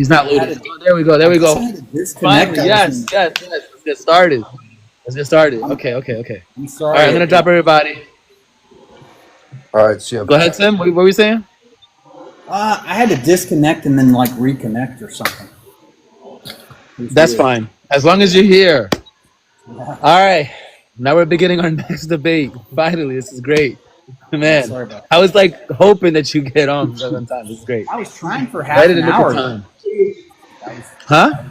He's not I had loaded. to, Oh, there we go. There I we guess I go. had to disconnect. Finally, I was yes, in. yes, yes. Let's get started. Let's get started. I'm, Okay, okay, okay. I'm All right, I'm sorry. gonna drop everybody. All right, see you. Go ahead, Tim. What were we saying? I had to disconnect and then like reconnect or something. It was That's weird. fine. As long as you're here. Yeah. All right. Now we're beginning our next debate. Finally, this is great. Yeah. Man, Sorry about I that. was like hoping that you get on time. This is great. I was trying for Right half at an the nick of hour though. time. That was. Huh?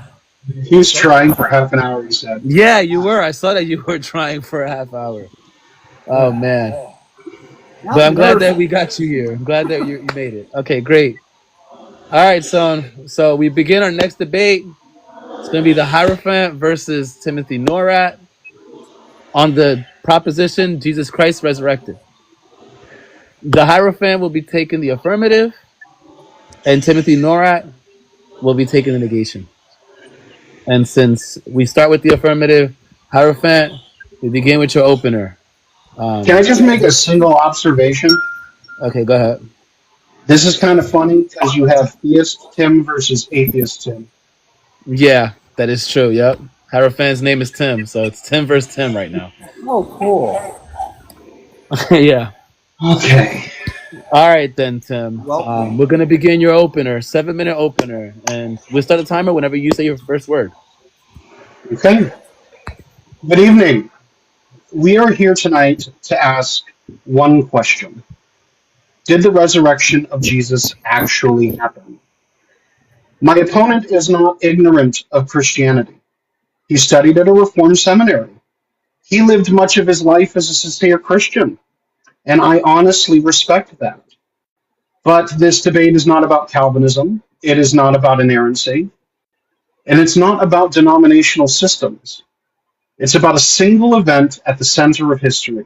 He was trying for half an hour, he said. Yeah, you were. I saw that you were trying for a half hour. Oh Yeah. man. Now But the I'm glad nerves. that we got you here. I'm glad that you made it. Okay, great. All right, so we begin our next debate. It's going to be the Hierophant versus Timothy Norat on the proposition Jesus Christ resurrected. The Hierophant will be taking the affirmative, and Timothy Norat will be taking the negation. And since we start with the affirmative, Hierophant, we begin with your opener. Can I just make a single observation? Okay, go ahead. This is kind of funny because you have theist Tim versus atheist Tim. Yeah, that is true. Yep. Hierophant's name is Tim, so it's Tim versus Tim right now. Oh, cool. Yeah. Okay. All right then, Tim. Well, We're gonna begin your opener, 7-minute opener, and we'll start the timer whenever you say your first word. Okay. Good evening. We are here tonight to ask one question. Did the resurrection of Jesus actually happen? My opponent is not ignorant of Christianity. He studied at a Reformed seminary. He lived much of his life as a sincere Christian, and I honestly respect that. But this debate is not about Calvinism. It is not about inerrancy. And it's not about denominational systems. It's about a single event at the center of history,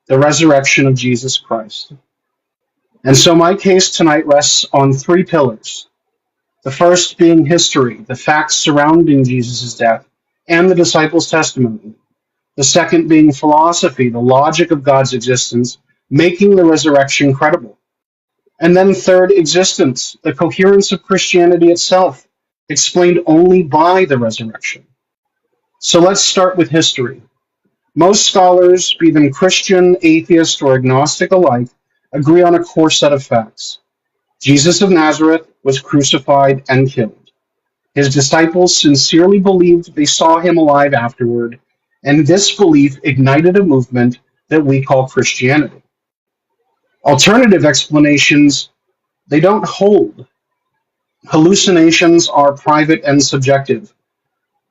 the resurrection of Jesus Christ. And so my case tonight rests on 3 pillars. The first being history, the facts surrounding Jesus' death, and the disciples' testimony. The second being philosophy, the logic of God's existence, making the resurrection credible. And then third, existence, the coherence of Christianity itself, explained only by the resurrection. So let's start with history. Most scholars, be them Christian, atheist, or agnostic alike, agree on a core set of facts. Jesus of Nazareth was crucified and killed. His disciples sincerely believed they saw him alive afterward, and this belief ignited a movement that we call Christianity. Alternative explanations, they don't hold. Hallucinations are private and subjective,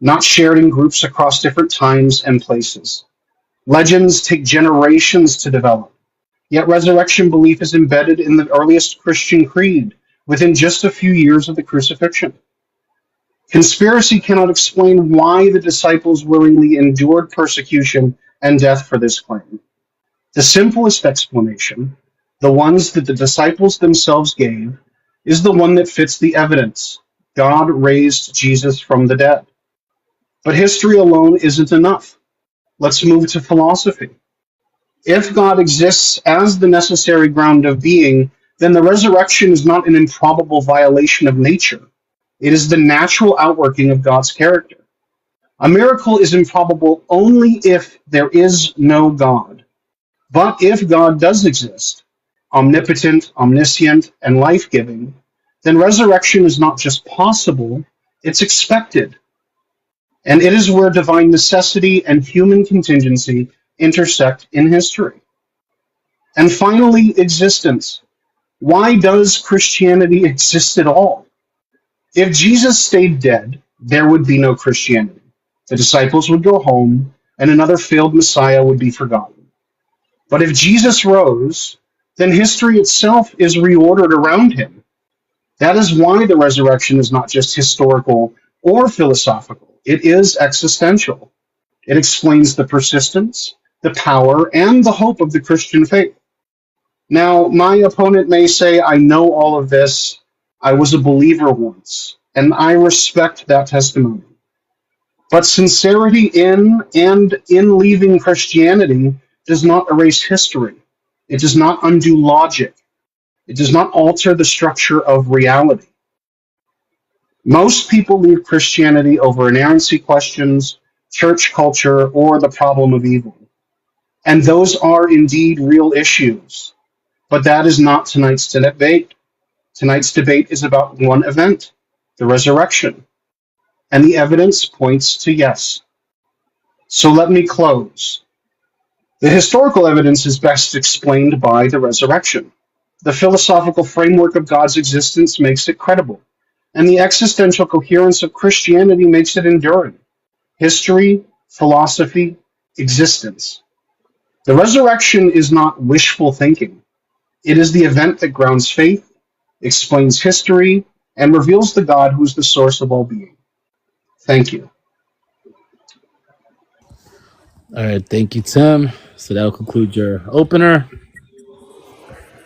not shared in groups across different times and places. Legends take generations to develop, yet resurrection belief is embedded in the earliest Christian creed within just a few years of the crucifixion. Conspiracy cannot explain why the disciples willingly endured persecution and death for this claim. The simplest explanation, the ones that the disciples themselves gave, is the one that fits the evidence. God raised Jesus from the dead. But history alone isn't enough. Let's move to philosophy. If God exists as the necessary ground of being, then the resurrection is not an improbable violation of nature. It is the natural outworking of God's character. A miracle is improbable only if there is no God. But if God does exist, omnipotent, omniscient, and life-giving, then resurrection is not just possible, it's expected. And it is where divine necessity and human contingency intersect in history. And finally, existence. Why does Christianity exist at all? If Jesus stayed dead, there would be no Christianity. The disciples would go home, and another failed Messiah would be forgotten. But if Jesus rose, then history itself is reordered around him. That is why the resurrection is not just historical or philosophical. It is existential. It explains the persistence, the power, and the hope of the Christian faith. Now, my opponent may say, I know all of this. I was a believer once, and I respect that testimony. But sincerity in and in leaving Christianity does not erase history. It does not undo logic. It does not alter the structure of reality. Most people leave Christianity over inerrancy questions, church culture, or the problem of evil. And those are indeed real issues. But that is not tonight's debate. Tonight's debate is about one event, the resurrection. And the evidence points to yes. So let me close. The historical evidence is best explained by the resurrection. The philosophical framework of God's existence makes it credible, and the existential coherence of Christianity makes it enduring. History, philosophy, existence. The resurrection is not wishful thinking. It is the event that grounds faith, explains history, and reveals the God who is the source of all being. Thank you. All right, thank you, Tim. So that'll conclude your opener.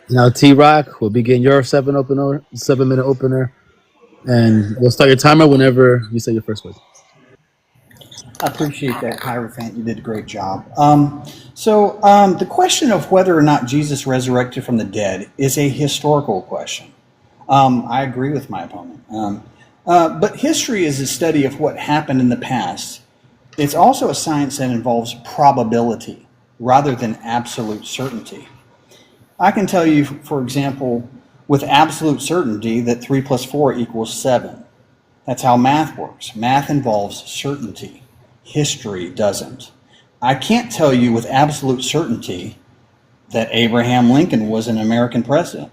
Now, T Rock will begin your 7-minute opener, and we'll start your timer whenever you say your first word. I appreciate that, Heirophant. You did a great job. The question of whether or not Jesus resurrected from the dead is a historical question. I agree with my opponent. But history is a study of what happened in the past. It's also a science that involves probability rather than absolute certainty. I can tell you, for example, with absolute certainty that 3 plus 4 equals 7. That's how math works. Math involves certainty. History doesn't. I can't tell you with absolute certainty that Abraham Lincoln was an American president.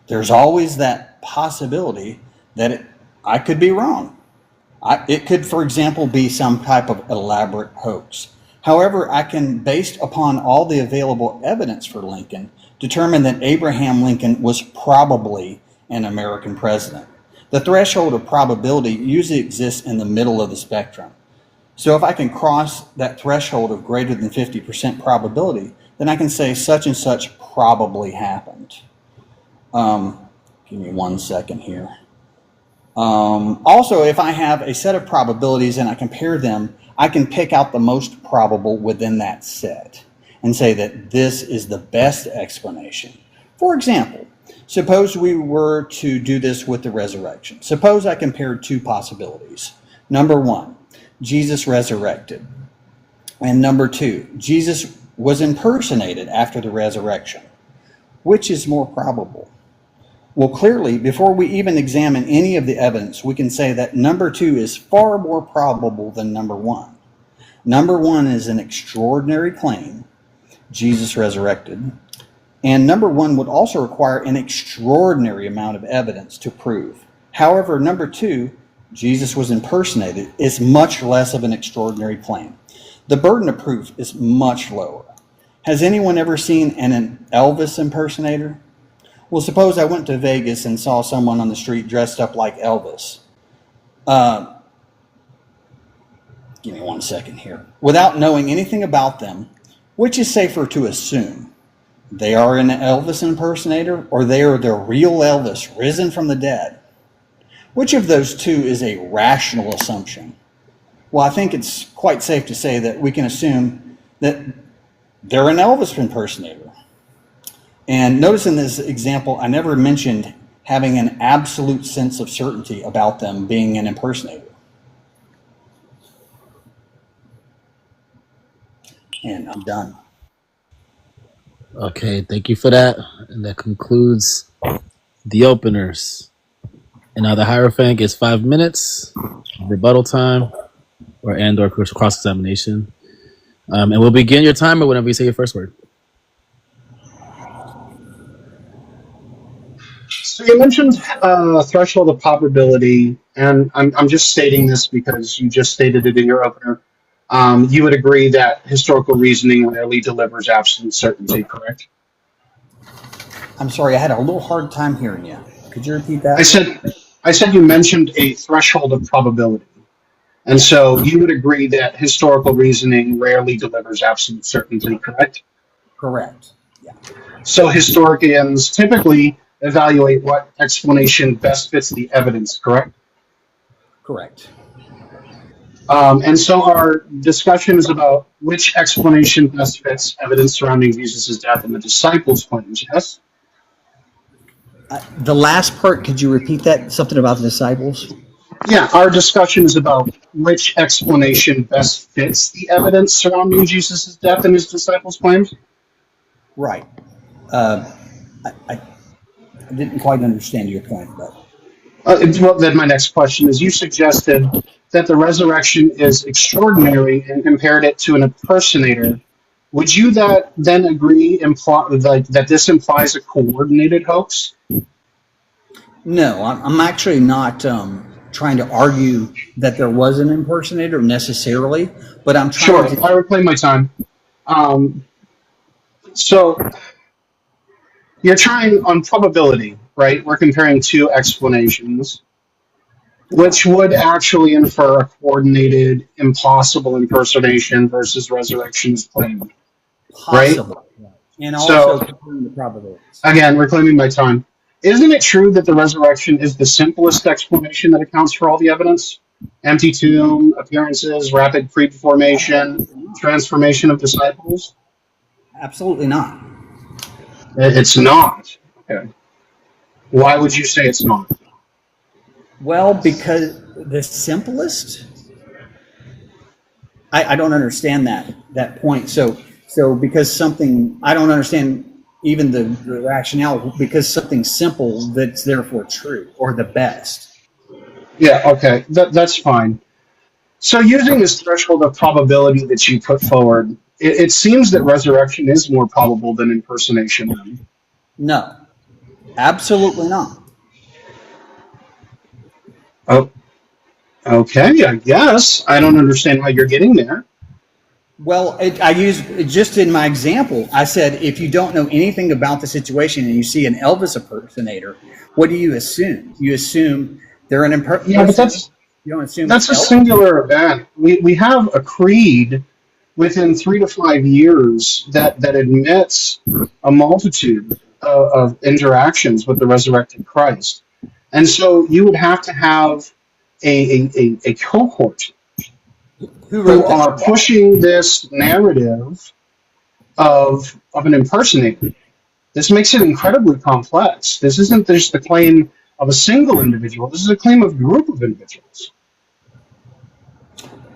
There's always that possibility that I could be wrong. It could, for example, be some type of elaborate hoax. However, I can, based upon all the available evidence for Lincoln, determine that Abraham Lincoln was probably an American president. The threshold of probability usually exists in the middle of the spectrum. So if I can cross that threshold of greater than 50% probability, then I can say such and such probably happened. Give me 1 second here. Also, if I have a set of probabilities and I compare them, I can pick out the most probable within that set and say that this is the best explanation. For example, suppose we were to do this with the resurrection. Suppose I compared two possibilities. Number 1, Jesus resurrected. And number 2, Jesus was impersonated after the resurrection. Which is more probable? Well, clearly, before we even examine any of the evidence, we can say that number 2 is far more probable than number 1. Number 1 is an extraordinary claim, Jesus resurrected, and number 1 would also require an extraordinary amount of evidence to prove. However, number 2, Jesus was impersonated, is much less of an extraordinary claim. The burden of proof is much lower. Has anyone ever seen an Elvis impersonator? Well, suppose I went to Vegas and saw someone on the street dressed up like Elvis. Give me 1 second here. Without knowing anything about them, which is safer to assume? They are an Elvis impersonator, or they are the real Elvis risen from the dead? Which of those two is a rational assumption? Well, I think it's quite safe to say that we can assume that they're an Elvis impersonator. And notice in this example, I never mentioned having an absolute sense of certainty about them being an impersonator. And I'm done. Okay, thank you for that. And that concludes the openers. And now the Hierophant gets 5 minutes of rebuttal time or cross-examination. And we'll begin your timer whenever you say your first word. So you mentioned threshold of probability, and I'm just stating this because you just stated it in your opener. You would agree that historical reasoning rarely delivers absolute certainty, correct? I'm sorry, I had a little hard time hearing you. Could you repeat that? I said you mentioned a threshold of probability, and so you would agree that historical reasoning rarely delivers absolute certainty, correct? Correct. Yeah. So historians typically evaluate what explanation best fits the evidence, correct? Correct. And so our discussion is about which explanation best fits evidence surrounding Jesus' death and the disciples' claims, yes? The last part, could you repeat that? Something about the disciples? Yeah, our discussion is about which explanation best fits the evidence surrounding Jesus' death and his disciples' claims. Right. I didn't quite understand your point, but Well, then my next question is: you suggested that the resurrection is extraordinary and compared it to an impersonator. Would you then agree that this implies a coordinated hoax? no, I'm actually not trying to argue that there was an impersonator necessarily, but I'm trying Sure, to. I reclaim my time. Um, so you're trying on probability, right? We're comparing two explanations, Right. which would actually infer a coordinated, impossible impersonation versus resurrection is claimed, right? Possible. Right. And also So comparing the probabilities. again, reclaiming my time. Isn't it true that the resurrection is the simplest explanation that accounts for all the evidence? Empty tomb, appearances, rapid pre-formation, Absolutely not. transformation of disciples? Absolutely not. It's not. Okay. Why would you say it's not? Well, because the simplest, I don't understand that point. So because something I don't understand even the rationale because something simple that's therefore true or the best. Yeah, okay. That's fine. So using this threshold of probability that you put forward, it seems that resurrection is more probable than impersonation then. No, absolutely not. Oh, okay, I guess. I don't understand how you're getting there. Well, I used just in my example. I said if you don't know anything about the situation and you see an Elvis impersonator, what do you assume? You assume they're an Yeah, but impersonator. You don't assume it's that's a Elvis. singular event. We have a creed within 3 to 5 years that admits a multitude of interactions with the resurrected Christ. And so you would have to have a cohort Who who wrote that? are pushing this narrative of an impersonator. This makes it incredibly complex. This isn't just the claim of a single individual. This is a claim of a group of individuals.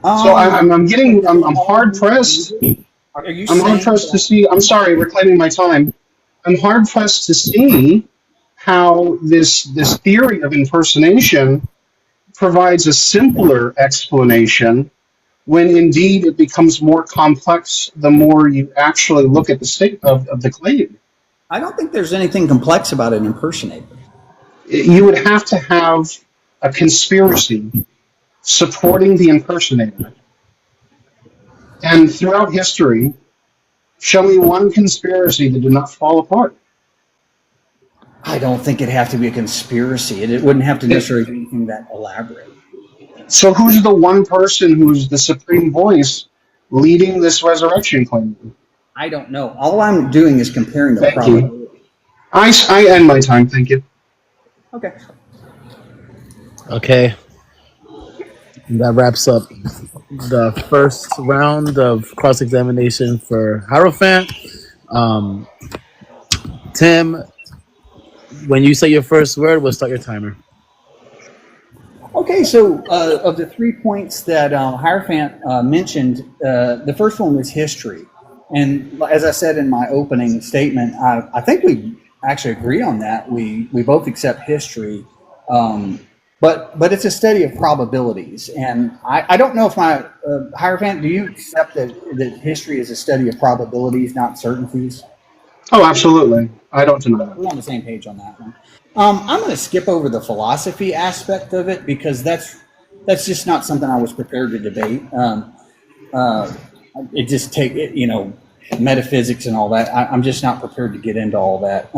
So I'm hard pressed. Are you I'm hard saying pressed to that? see. I'm sorry, reclaiming my time. I'm hard pressed to see how this theory of impersonation provides a simpler explanation when indeed it becomes more complex the more you actually look at the state of the claim. I don't think there's anything complex about an impersonator. You would have to have a conspiracy supporting the impersonator. And throughout history, show me one conspiracy that did not fall apart. I don't think it'd have to be a conspiracy. It wouldn't have to It, necessarily be anything that elaborate. so who's the one person who's the supreme voice leading this resurrection claim? I don't know. All I'm doing is comparing the Thank you. probability. I end my time. Thank you. Okay. Okay, that wraps up the first round of cross examination for Heirophant. Um, Tim, when you say your first word, we'll start your timer. Okay, so of the 3 points that Hierophant mentioned, the first one was history. And as I said in my opening statement, I think we actually agree on that. We both accept history, but it's a study of probabilities. And I don't know if my Hierophant, do you accept that history is a study of probabilities, not certainties? Oh, absolutely. I don't deny that. We're on the same page on that one. I'm going to skip over the philosophy aspect of it because that's just not something I was prepared to debate. Uh, it just metaphysics and all that. I'm just not prepared to get into all that.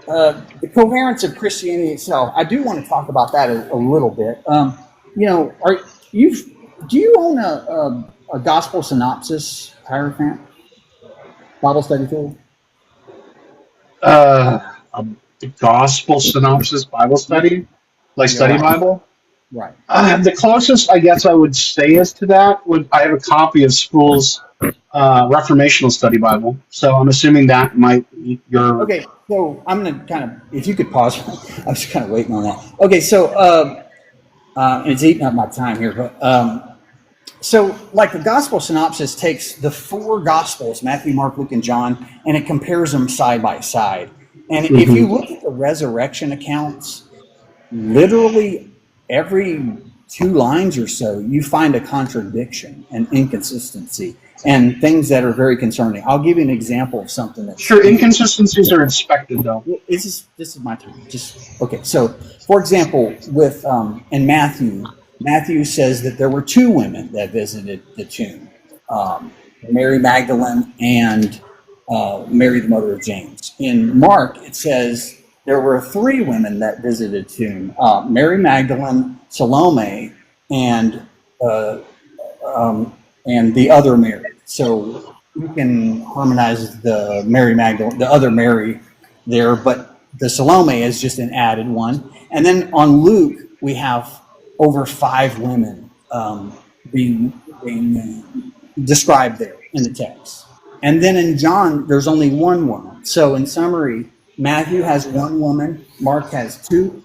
The coherence of Christianity itself, I do want to talk about that a little bit. Are you do you own a gospel synopsis, Hierophant? Bible study tool? A gospel synopsis Bible study, like Yeah, study Bible. right. The closest I guess I would say is to that would I have a copy of Sproul's Reformational Study Bible. So I'm assuming that might be your. Okay, so I'm going to kind of, if you could pause, I was kind of waiting on that. Okay, so It's eating up my time here, but so like the gospel synopsis takes the four gospels, Matthew, Mark, Luke, and John, and it compares them side by side. And if Hmm. you look at the resurrection accounts, literally every two lines or so, you find a contradiction and inconsistency and things that are very concerning. I'll give you an example of something that's Sure, inconsistencies are expected, though. this is my time. Just okay. So, for example, with in Matthew says that there were two women that visited the tomb, Mary Magdalene and Mary, the mother of James. In Mark, it says there were three women that visited the tomb: Mary Magdalene, Salome, and uh, and the other Mary. So you can harmonize the Mary Magdalene, the other Mary there, but the Salome is just an added one. And then on Luke, we have over five women being described there in the text. And then in John, there's only one woman. So in summary, Matthew has one woman, Mark has two,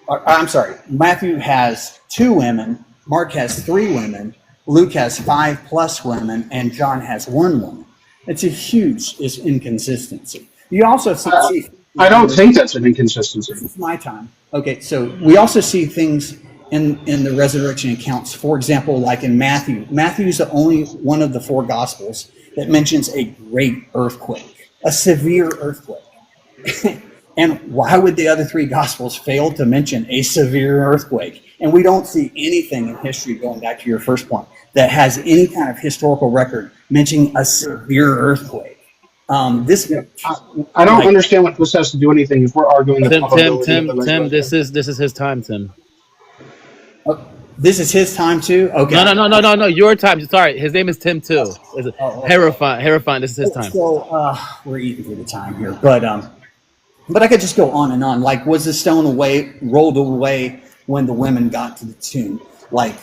I'm sorry, Matthew has two women, Mark has three women, Luke has five plus women, and John has one woman. It's a huge inconsistency. You also I, see I in don't the, think that's an inconsistency. this is my time. Okay, so we also see things in the resurrection accounts. For example, like in Matthew, Matthew is the only one of the four gospels that mentions a great earthquake, a severe earthquake. And why would the other three gospels fail to mention a severe earthquake? And we don't see anything in history, going back to your first point, that has any kind of historical record mentioning a severe earthquake. This, Yeah, I don't like, understand what this has to do anything if we're arguing the probability of the Tim. resurrection. This is his time, Tim. this is his time too. Okay, No. Your time. Sorry, his name is Tim too. It's okay. Heirophant. This is his time. So we're eating through the time here, but I could just go on and on. Like, was the stone rolled away when the women got to the tomb? Like,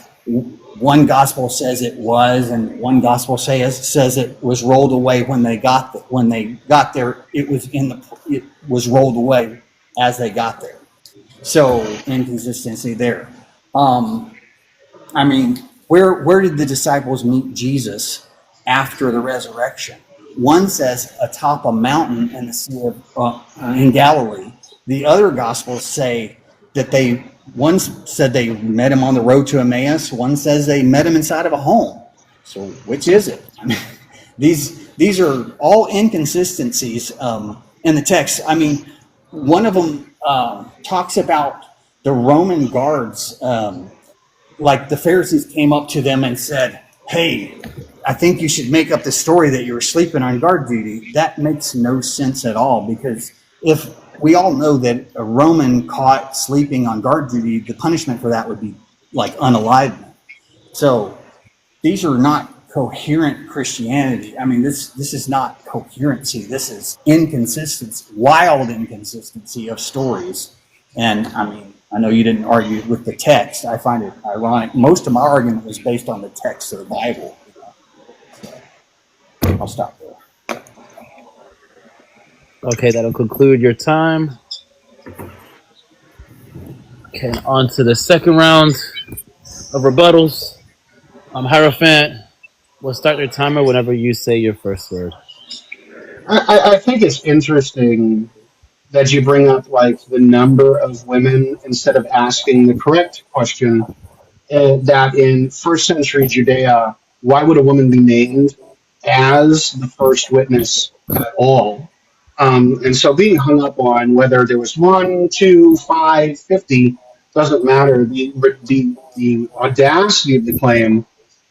one gospel says it was, and one gospel says it was rolled away when they got there. It was rolled away as they got there. So inconsistency there. Um, I mean, where did the disciples meet Jesus after the resurrection? One says atop a mountain in the sea of in Galilee. The other gospels say that one said they met him on the road to Emmaus. One says they met him inside of a home. So which is it? I mean, these are all inconsistencies in the text. I mean, one of them talks about the Roman guards. Like the Pharisees came up to them and said, "Hey, I think you should make up the story that you were sleeping on guard duty." That makes no sense at all, because if we all know that a Roman caught sleeping on guard duty, the punishment for that would be like unalivement. So these are not coherent Christianity. I mean, this is not coherency. This is inconsistency, wild inconsistency of stories. And I mean, I know you didn't argue with the text. I find it ironic. Most of my argument was based on the text of the Bible. So I'll stop there. Okay, that'll conclude your time. Okay, on to the second round of rebuttals. Hierophant, we'll start your timer whenever you say your first word. I think it's interesting that you bring up like the number of women instead of asking the correct question, that in first century Judea, why would a woman be named as the first witness at all? And so being hung up on whether there was one, two, five, 50 doesn't matter. The audacity of the claim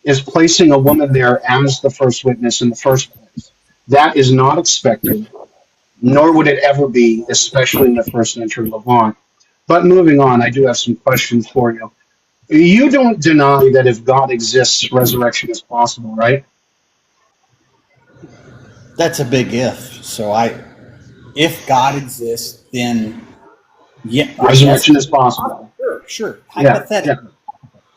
is placing a woman there as the first witness in the first place. That is not expected, nor would it ever be, especially in the first century Levant. But moving on, I do have some questions for you. You don't deny that if God exists, resurrection is possible, right? That's a big if. So if God exists, then yeah, I guess Resurrection is possible. sure, Yeah, yeah, hypothetically.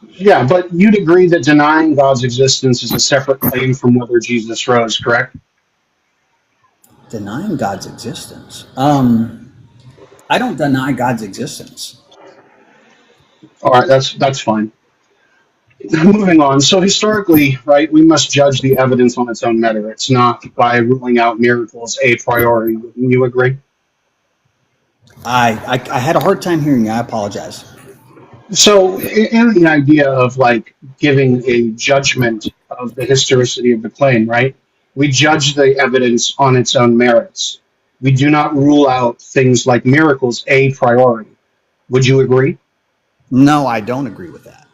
yeah. But you'd agree that denying God's existence is a separate claim from whether Jesus rose, correct? Denying God's existence. I don't deny God's existence. All right, that's fine. Moving on. So historically, right, we must judge the evidence on its own merits, not by ruling out miracles a priori. Wouldn't you agree? I had a hard time hearing you. I apologize. So, in the idea of like giving a judgment of the historicity of the claim, right? We judge the evidence on its own merits. We do not rule out things like miracles a priori. Would you agree? No, I don't agree with that.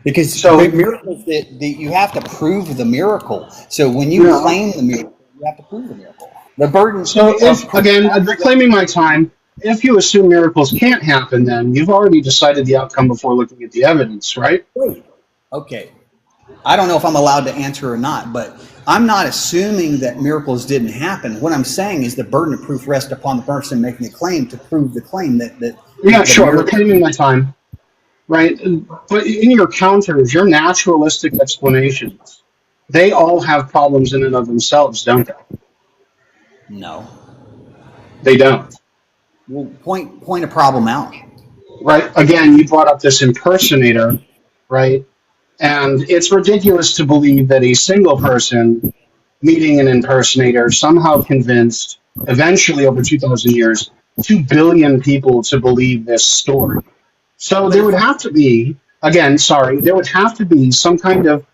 Because So, miracles, that you have to prove the miracle. So when you no. claim the miracle, you have to prove the miracle. The burden So, of if proof. again, reclaiming my time, if you assume miracles can't happen, then you've already decided the outcome before looking at the evidence, right? Okay, I don't know if I'm allowed to answer or not, but I'm not assuming that miracles didn't happen. What I'm saying is the burden of proof rests upon the person making the claim to prove the claim that Yeah, the sure. miracle. Reclaiming my time, right? But in your counters, your naturalistic explanations, they all have problems in and of themselves, don't they? No. They don't, Well, point a problem out. right? Again, you brought up this impersonator, right? And it's ridiculous to believe that a single person meeting an impersonator somehow convinced, eventually over 2,000 years, 2 billion people to believe this story. So But there if would have to be, again, sorry, there would have to be some kind of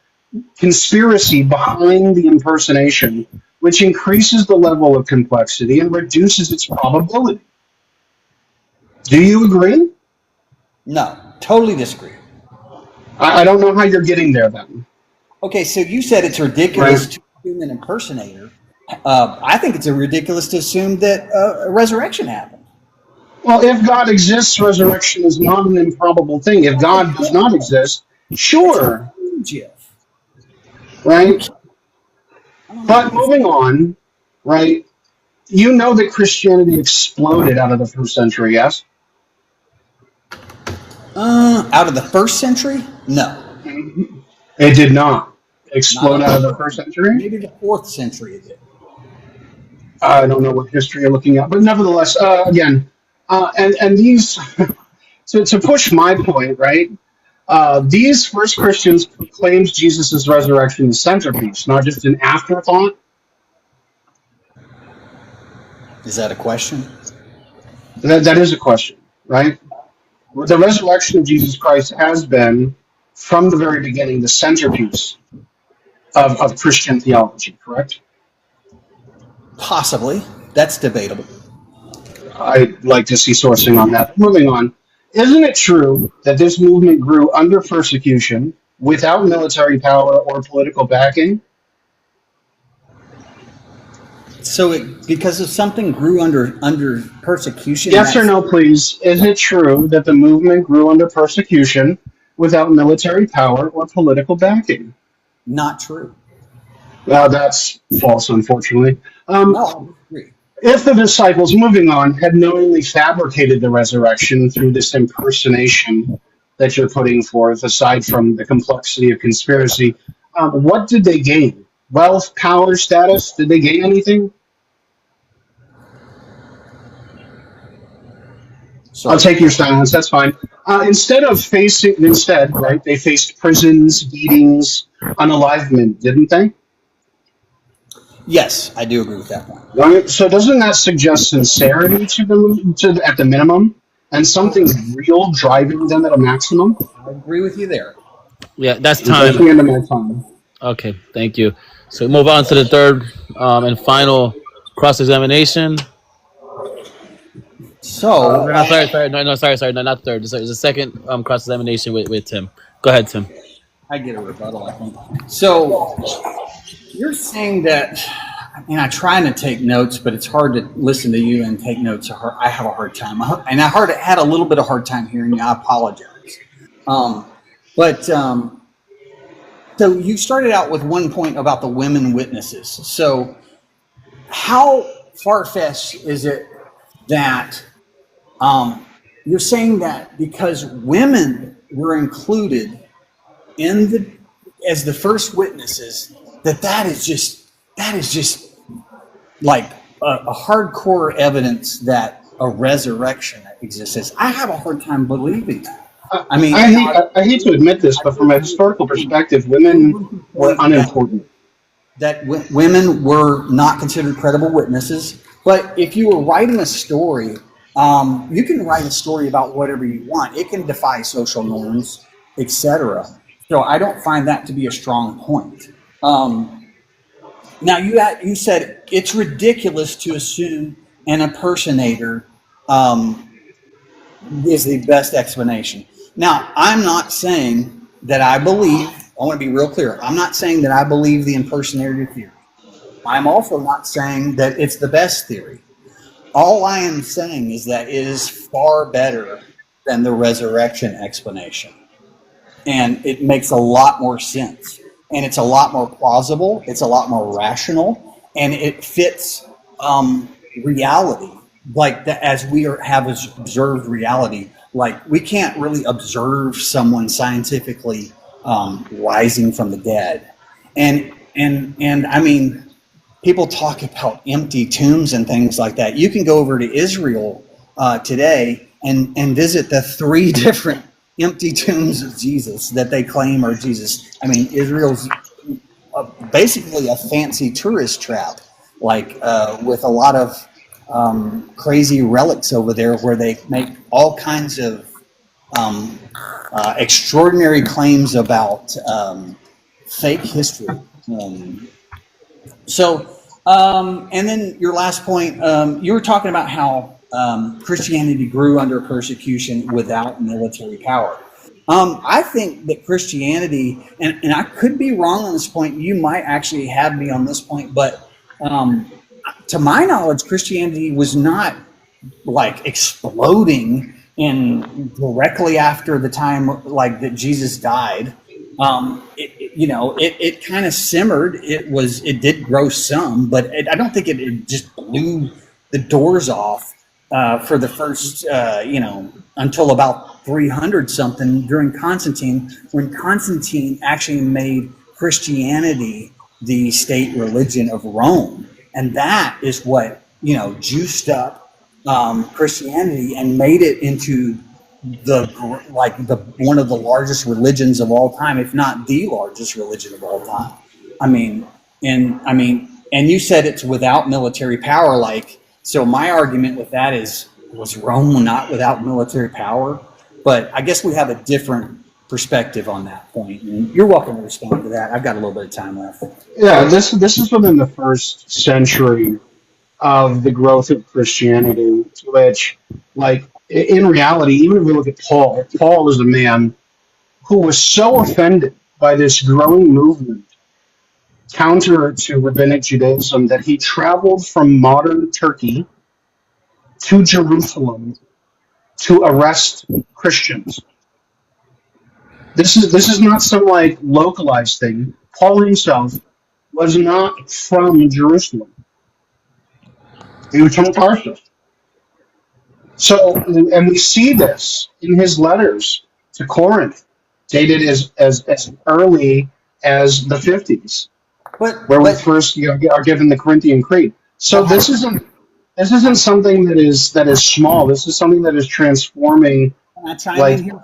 conspiracy behind the impersonation, which increases the level of complexity and reduces its probability. Do you agree? no, totally disagree. I don't know how you're getting there then, Okay, so you said it's ridiculous right? to assume an impersonator. I think it's ridiculous to assume that a resurrection happened. Well, if God exists, resurrection is not an improbable thing. If God does not exist, That's sure, insane, Jeff. You right? can't, I don't But know. moving on, right? You know that Christianity exploded out of the first century, yes? Out of the first century? No, It did not not explode out out of of the the first. first century. Maybe the fourth century it did. I don't know what history you're looking at, but nevertheless, again, and these to push my point, right? These first Christians proclaimed Jesus' resurrection the centerpiece, not just an afterthought. Is that a question? That is a question, right? The resurrection of Jesus Christ has been, from the very beginning, the centerpiece of Christian theology, correct? Possibly. That's debatable. I'd like to see sourcing on that. Moving on. Isn't it true that this movement grew under persecution without military power or political backing? So because of something grew under persecution, Yes or that's no, please? Is it true that the movement grew under persecution without military power or political backing? not true. Well, that's false, unfortunately. Um, No, I disagree. If the disciples, moving on, had knowingly fabricated the resurrection through this impersonation that you're putting forth, aside from the complexity of conspiracy, what did they gain? Wealth, power, status? Did they gain anything? I'll Sorry. take your silence. That's fine. Instead, right? They faced prisons, beatings, unalivement, didn't they? Yes, I do agree with that point. Right? So doesn't that suggest sincerity to them, at the minimum, and something real driving them at a maximum? I agree with you there. Yeah, that's That's time. the end of my time. Okay, thank you. So we move on to the third and final cross examination. So No, sorry, no, not the third. There's a second cross examination with Tim. Go ahead, Tim. I get a rebuttal, I think. So you're saying that, and I try to take notes, but it's hard to listen to you and take notes. I have a hard time, and had a little bit of hard time hearing you. I apologize. But so you started out with one point about the women witnesses. So how far-fetched is it that you're saying that because women were included in the as the first witnesses, that is just like a hardcore evidence that a resurrection exists? I have a hard time believing that. I mean, I hate to admit this, but from a historical perspective, women were unimportant. women were not considered credible witnesses. But if you were writing a story, you can write a story about whatever you want. It can defy social norms, etc. So I don't find that to be a strong point. Now you said it's ridiculous to assume an impersonator is the best explanation. Now I'm not saying that I believe. I want to be real clear. I'm not saying that I believe the impersonator theory. I'm also not saying that it's the best theory. All I am saying is that it is far better than the resurrection explanation. And it makes a lot more sense. And it's a lot more plausible. It's a lot more rational. And it fits reality. Like as we have observed reality, like we can't really observe someone scientifically rising from the dead. And I mean, people talk about empty tombs and things like that. You can go over to Israel today and visit the 3 different empty tombs of Jesus that they claim are Jesus. I mean, Israel's basically a fancy tourist trap, like with a lot of crazy relics over there where they make all kinds of extraordinary claims about fake history. And then your last point, you were talking about how Christianity grew under persecution without military power. I think that Christianity, and I could be wrong on this point, you might actually have me on this point, but to my knowledge, Christianity was not like exploding in directly after the time like that Jesus died. It kind of simmered. It did grow some, but I don't think it just blew the doors off for the first, until about 300 something during Constantine, when Constantine actually made Christianity the state religion of Rome. And that is what, juiced up Christianity and made it into the one of the largest religions of all time, if not the largest religion of all time. And you said it's without military power. So my argument with that was Rome not without military power? But I guess we have a different perspective on that point. And you're welcome to respond to that. I've got a little bit of time left. Yeah, this is within the first century of the growth of Christianity, to which, in reality, even if we look at Paul is a man who was so offended by this growing movement counter to rabbinic Judaism that he traveled from modern Turkey to Jerusalem to arrest Christians. This is not some localized thing. Paul himself was not from Jerusalem. He was from Tarsus. So, and we see this in his letters to Corinth, dated as early as the 50s, where we first are given the Corinthian Creed. So this isn't something that is small. This is something that is transforming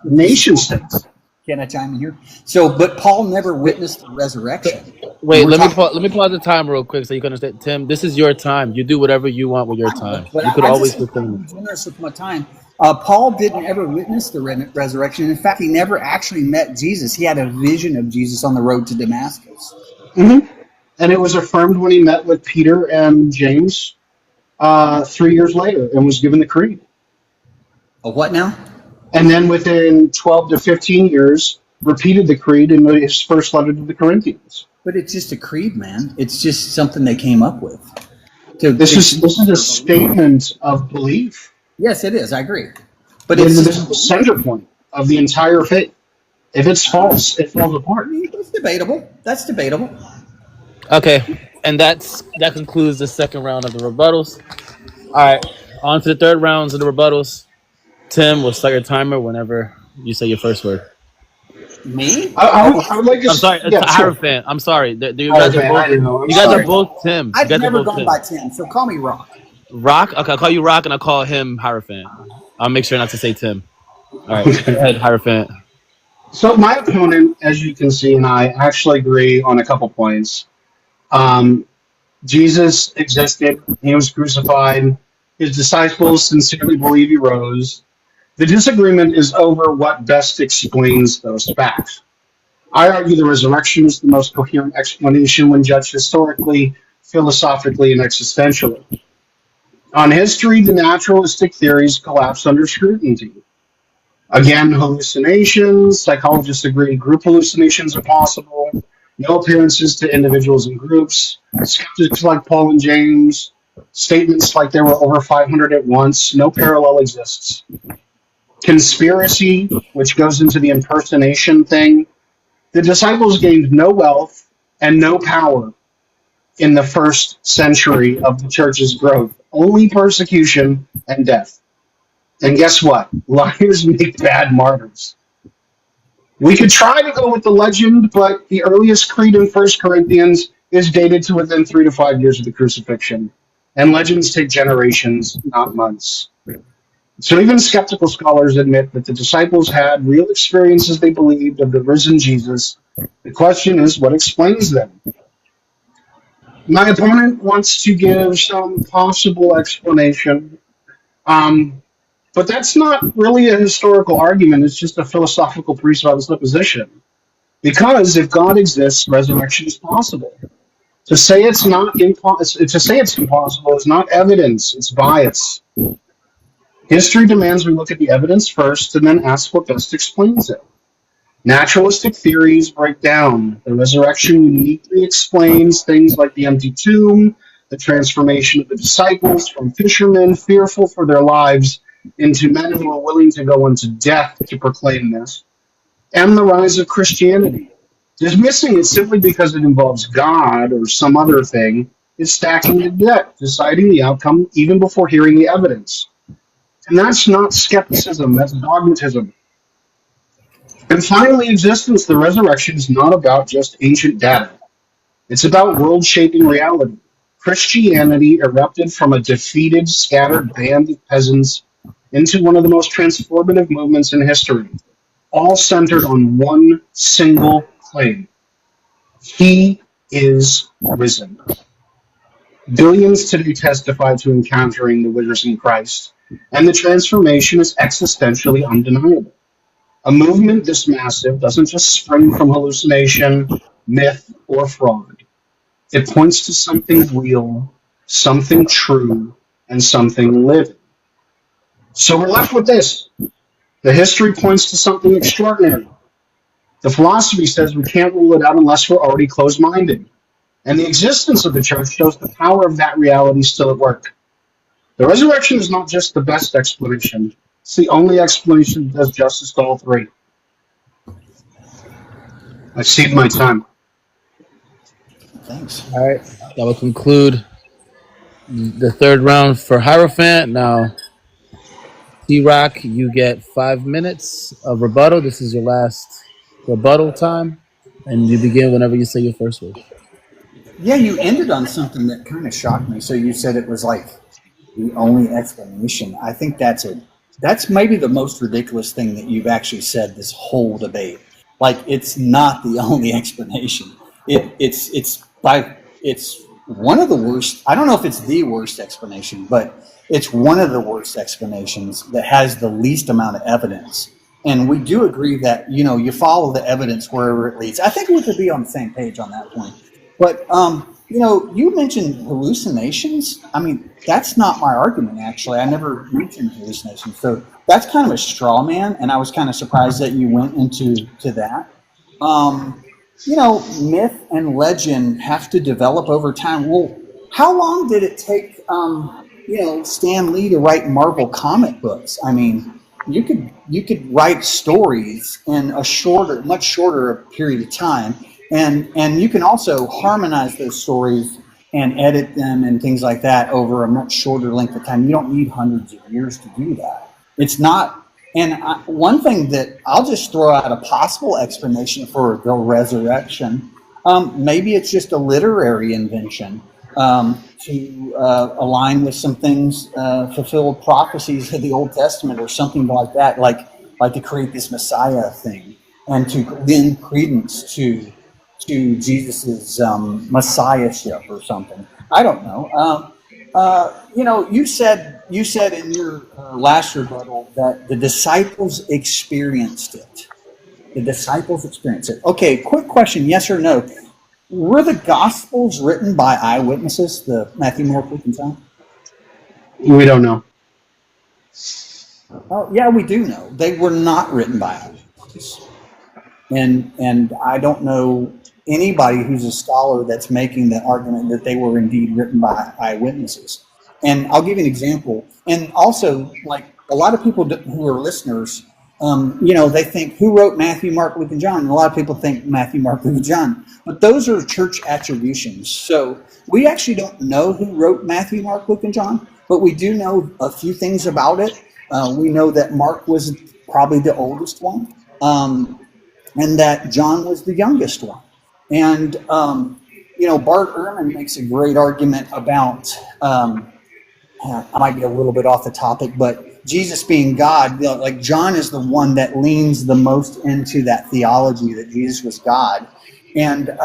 nation states. Can I chime in here? But Paul never witnessed the resurrection. Wait, let me pause the time real quick so you can understand. Tim, this is your time. You do whatever you want with your time. You could always be generous with my time. Paul didn't ever witness the resurrection. In fact, he never actually met Jesus. He had a vision of Jesus on the road to Damascus. Mm-hmm. And it was affirmed when he met with Peter and James 3 years later and was given the creed. A what now? And then within 12 to 15 years, repeated the creed in his first letter to the Corinthians. But it's just a creed, man. It's just something they came up with. This is a statement of belief. Yes, it is. I agree. But this is the center point of the entire faith. If it's false, it falls apart. That's debatable. Okay, and that concludes the second round of the rebuttals. All right, on to the third rounds of the rebuttals. Tim, we'll start your timer whenever you say your first word. Me? I would like to. I'm sorry, it's Heirophant. I'm sorry. You guys are both Tim. I've never gone by Tim, so call me Rock. Rock? Okay, I'll call you Rock and I'll call him Heirophant. I'll make sure not to say Tim. All right, go Okay. ahead, Hierophant. So my opponent, as you can see, and I actually agree on a couple points. Um, Jesus existed. He was crucified. His disciples sincerely believe he rose. The disagreement is over what best explains those facts. I argue the resurrection is the most coherent explanation when judged historically, philosophically, and existentially. On history, the naturalistic theories collapse under scrutiny. Again, hallucinations. Psychologists agree group hallucinations are possible. No appearances to individuals and groups. Skeptics like Paul and James. Statements like there were over 500 at once. No parallel exists. Conspiracy, which goes into the impersonation thing. The disciples gained no wealth and no power in the first century of the church's growth, only persecution and death. And guess what? Liars make bad martyrs. We could try to go with the legend, but the earliest creed in First Corinthians is dated to within 3 to 5 years of the crucifixion. And legends take generations, not months. So even skeptical scholars admit that the disciples had real experiences they believed of the risen Jesus. The question is, what explains them? My opponent wants to give some possible explanation, but that's not really a historical argument. It's just a philosophical presupposition. Because if God exists, resurrection is possible. To say it's not to say it's impossible is not evidence; it's bias. History demands we look at the evidence first and then ask what best explains it. Naturalistic theories break down. The resurrection uniquely explains things like the empty tomb, the transformation of the disciples from fishermen fearful for their lives into men who are willing to go into death to proclaim this, and the rise of Christianity. Dismissing it simply because it involves God or some other thing is stacking the deck, deciding the outcome even before hearing the evidence. And that's not skepticism, that's dogmatism. And finally, existence, the resurrection is not about just ancient data. It's about world shaping reality. Christianity erupted from a defeated, scattered band of peasants into one of the most transformative movements in history, all centered on one single claim: He is risen. Billions today testify to encountering the risen Christ, and the transformation is existentially undeniable. A movement this massive doesn't just spring from hallucination, myth, or fraud. It points to something real, something true, and something living. So we're left with this. The history points to something extraordinary. The philosophy says we can't rule it out unless we're already closed-minded. And the existence of the church shows the power of that reality still at work. The resurrection is not just the best explanation. It's the only explanation that does justice to all three. I cede my time. Thanks. All right, that will conclude the third round for Hierophant. Now, T-Rock, you get 5 minutes of rebuttal. This is your last rebuttal time, and you begin whenever you say your first word. Yeah, you ended on something that kind of shocked me. So you said it was like the only explanation. I think that's maybe the most ridiculous thing that you've actually said this whole debate. Like, it's not the only explanation. It's one of the worst. I don't know if it's the worst explanation, but it's one of the worst explanations that has the least amount of evidence. And we do agree that, you follow the evidence wherever it leads. I think we could be on the same page on that point. But, you mentioned hallucinations. I mean, that's not my argument, actually. I never mentioned hallucinations. So that's kind of a straw man, and I was kind of surprised that you went into that. Myth and legend have to develop over time. Well, how long did it take, Stan Lee to write Marvel comic books? I mean, you could write stories in a much shorter period of time, and you can also harmonize those stories and edit them and things like that over a much shorter length of time. You don't need hundreds of years to do that. It's not. And one thing that I'll just throw out a possible explanation for the resurrection, maybe it's just a literary invention to align with some things, fulfill prophecies of the Old Testament or something like that. Like like to create this Messiah thing and to lend credence to Jesus's messiahship or something. I don't know. You said in your last rebuttal that the disciples experienced it. The disciples experienced it. Okay, quick question: yes or no? Were the Gospels written by eyewitnesses? The Matthew, Mark, Luke, and John. We don't know. Oh, yeah, we do know they were not written by eyewitnesses. And I don't know anybody who's a scholar that's making the argument that they were indeed written by eyewitnesses. And I'll give you an example. And also, like a lot of people who are listeners, they think who wrote Matthew, Mark, Luke, and John. And a lot of people think Matthew, Mark, Luke, and John. But those are church attributions. So we actually don't know who wrote Matthew, Mark, Luke, and John. But we do know a few things about it. We know that Mark was probably the oldest one. And that John was the youngest one. And, Bart Ehrman makes a great argument about, I might be a little bit off the topic, but Jesus being God, like John is the one that leans the most into that theology that Jesus was God. And,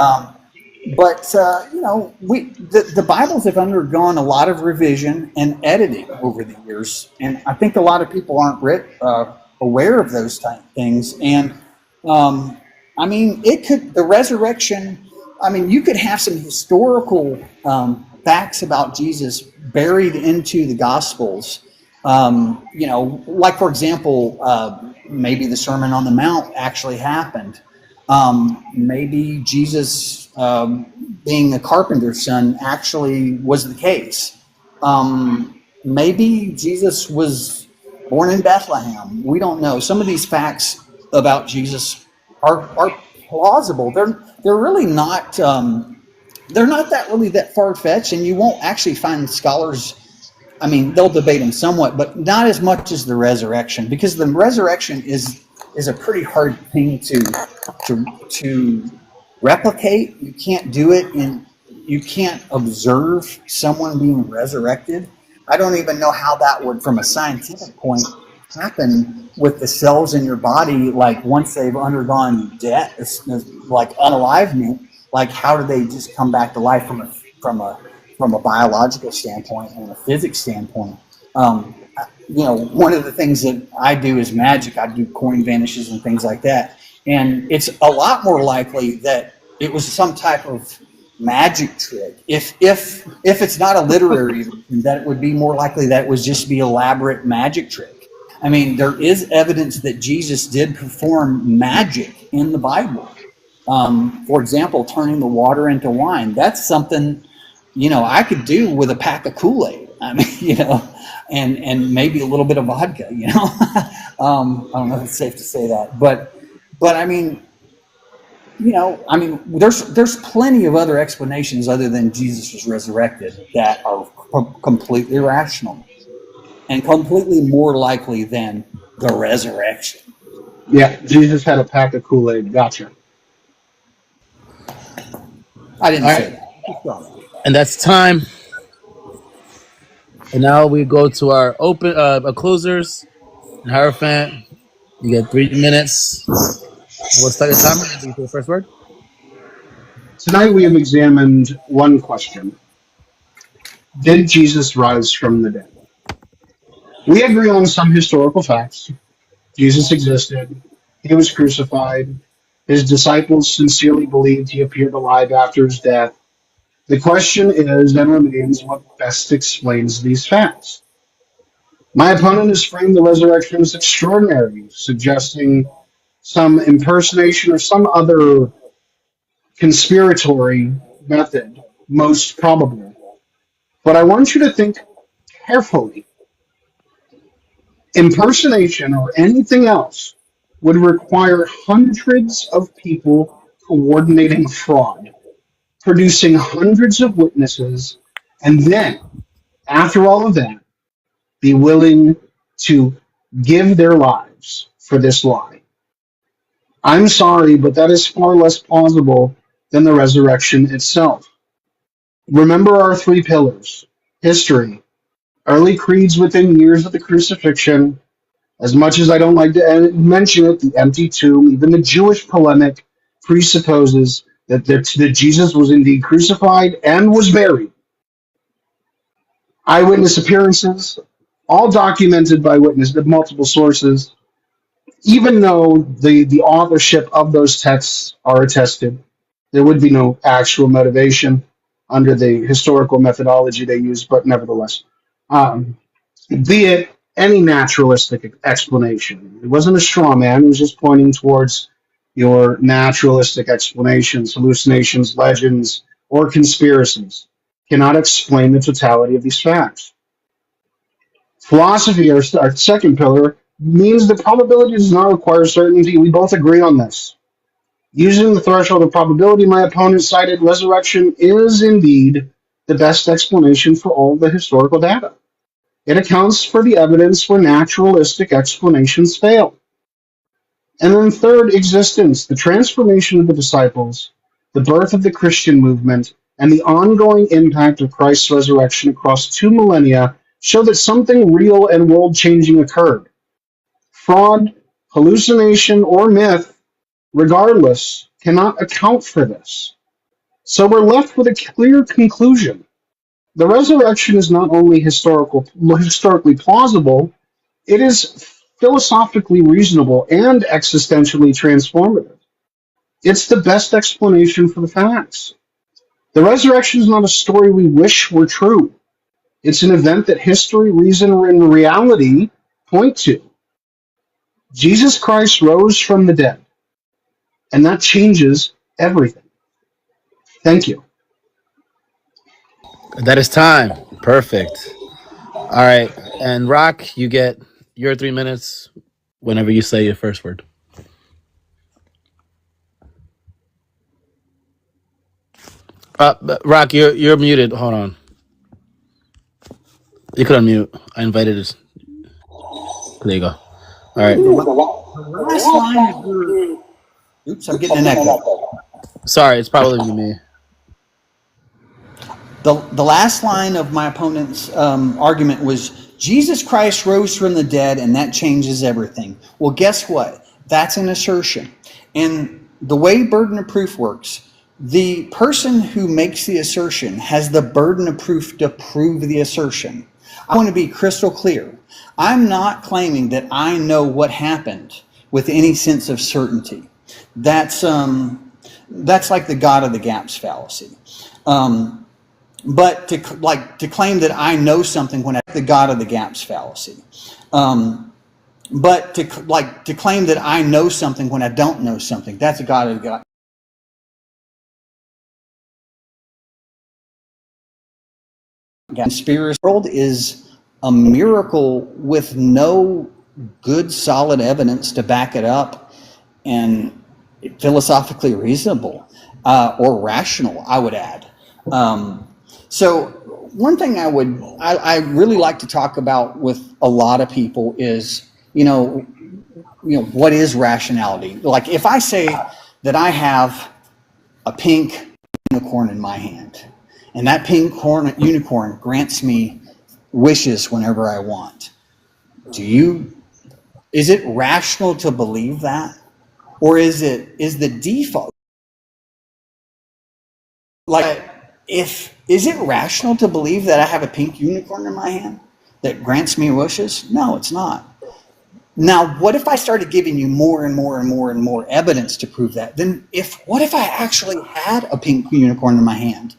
the Bibles have undergone a lot of revision and editing over the years. And I think a lot of people aren't aware of those type things. And, the resurrection, you could have some historical facts about Jesus buried into the Gospels. Like, for example, maybe the Sermon on the Mount actually happened. Maybe Jesus being a carpenter's son actually was the case. Maybe Jesus was born in Bethlehem. We don't know. Some of these facts about Jesus are plausible. They're really not. They're not that far fetched, and you won't actually find scholars. They'll debate them somewhat, but not as much as the resurrection, because the resurrection is a pretty hard thing to replicate. You can't do it, and you can't observe someone being resurrected. I don't even know how that would, from a scientific point, happen with the cells in your body. Like once they've undergone death, like unalivement. Like how do they just come back to life from a biological standpoint and a physics standpoint? One of the things that I do is magic. I do coin vanishes and things like that. And it's a lot more likely that it was some type of magic trick. If it's not a literary, that it would be more likely that it was just be elaborate magic trick. There is evidence that Jesus did perform magic in the Bible. For example, turning the water into wine. That's something, I could do with a pack of Kool-Aid. And maybe a little bit of vodka, I don't know if it's safe to say that, but there's plenty of other explanations other than Jesus was resurrected that are completely rational and completely more likely than the resurrection. Yeah, Jesus had a pack of Kool-Aid. Gotcha. I didn't say that. And that's time. And now we go to our open closers. And Heirophant, you get 3 minutes. We'll start your timer. You say the first word. Tonight we have examined one question. Did Jesus rise from the dead? We agree on some historical facts. Jesus existed. He was crucified. His disciples sincerely believed he appeared alive after his death. The question is and remains what best explains these facts. My opponent has framed the resurrection as extraordinary, suggesting some impersonation or some other conspiratory method, most probable. But I want you to think carefully. Impersonation or anything else would require hundreds of people coordinating fraud, producing hundreds of witnesses, and then, after all of that, be willing to give their lives for this lie. I'm sorry, but that is far less plausible than the resurrection itself. Remember our 3 pillars: history, early creeds within years of the crucifixion, As much as I don't like to mention it, the empty tomb, even the Jewish polemic presupposes that Jesus was indeed crucified and was buried. Eyewitness appearances, all documented by multiple sources, even though the authorship of those texts are attested, there would be no actual motivation under the historical methodology they use, but nevertheless. Um, be it any naturalistic explanation. It wasn't a straw man, it was just pointing towards your naturalistic explanations, hallucinations, legends, or conspiracies. Cannot explain the totality of these facts. Philosophy, our second pillar, means that probability does not require certainty. We both agree on this. Using the threshold of probability, my opponent cited resurrection is indeed the best explanation for all the historical data. It accounts for the evidence where naturalistic explanations fail. And then third, existence, the transformation of the disciples, the birth of the Christian movement, and the ongoing impact of Christ's resurrection across 2 millennia show that something real and world-changing occurred. Fraud, hallucination, or myth, regardless, cannot account for this. So we're left with a clear conclusion. The resurrection is not only historically plausible, it is philosophically reasonable and existentially transformative. It's the best explanation for the facts. The resurrection is not a story we wish were true. It's an event that history, reason, and reality point to. Jesus Christ rose from the dead, and that changes everything. Thank you. That is time. Perfect. All right. And Rock, you get your 3 minutes whenever you say your first word. Rock, you're muted. Hold on. You could unmute. I invited us. There you go. All right. The last line of your, oops, I'm getting an echo. Sorry, it's probably me. The last line of my opponent's argument was Jesus Christ rose from the dead and that changes everything. Well, guess what? That's an assertion. And the way burden of proof works, the person who makes the assertion has the burden of proof to prove the assertion. I want to be crystal clear. I'm not claiming that I know what happened with any sense of certainty. That's like the God of the gaps fallacy. But to claim that I know something when I the God of the gaps fallacy. But to claim that I know something when I don't know something, that's a God of the gaps. Conspiracy world is a miracle with no good solid evidence to back it up, and philosophically reasonable or rational, I would add. So one thing I really like to talk about with a lot of people is, what is rationality? Like if I say that I have a pink unicorn in my hand, and that pink unicorn grants me wishes whenever I want, is it rational to believe that? Or is the default is it rational to believe that I have a pink unicorn in my hand that grants me wishes? No, it's not. Now, what if I started giving you more and more and more and more evidence to prove that? What if I actually had a pink unicorn in my hand?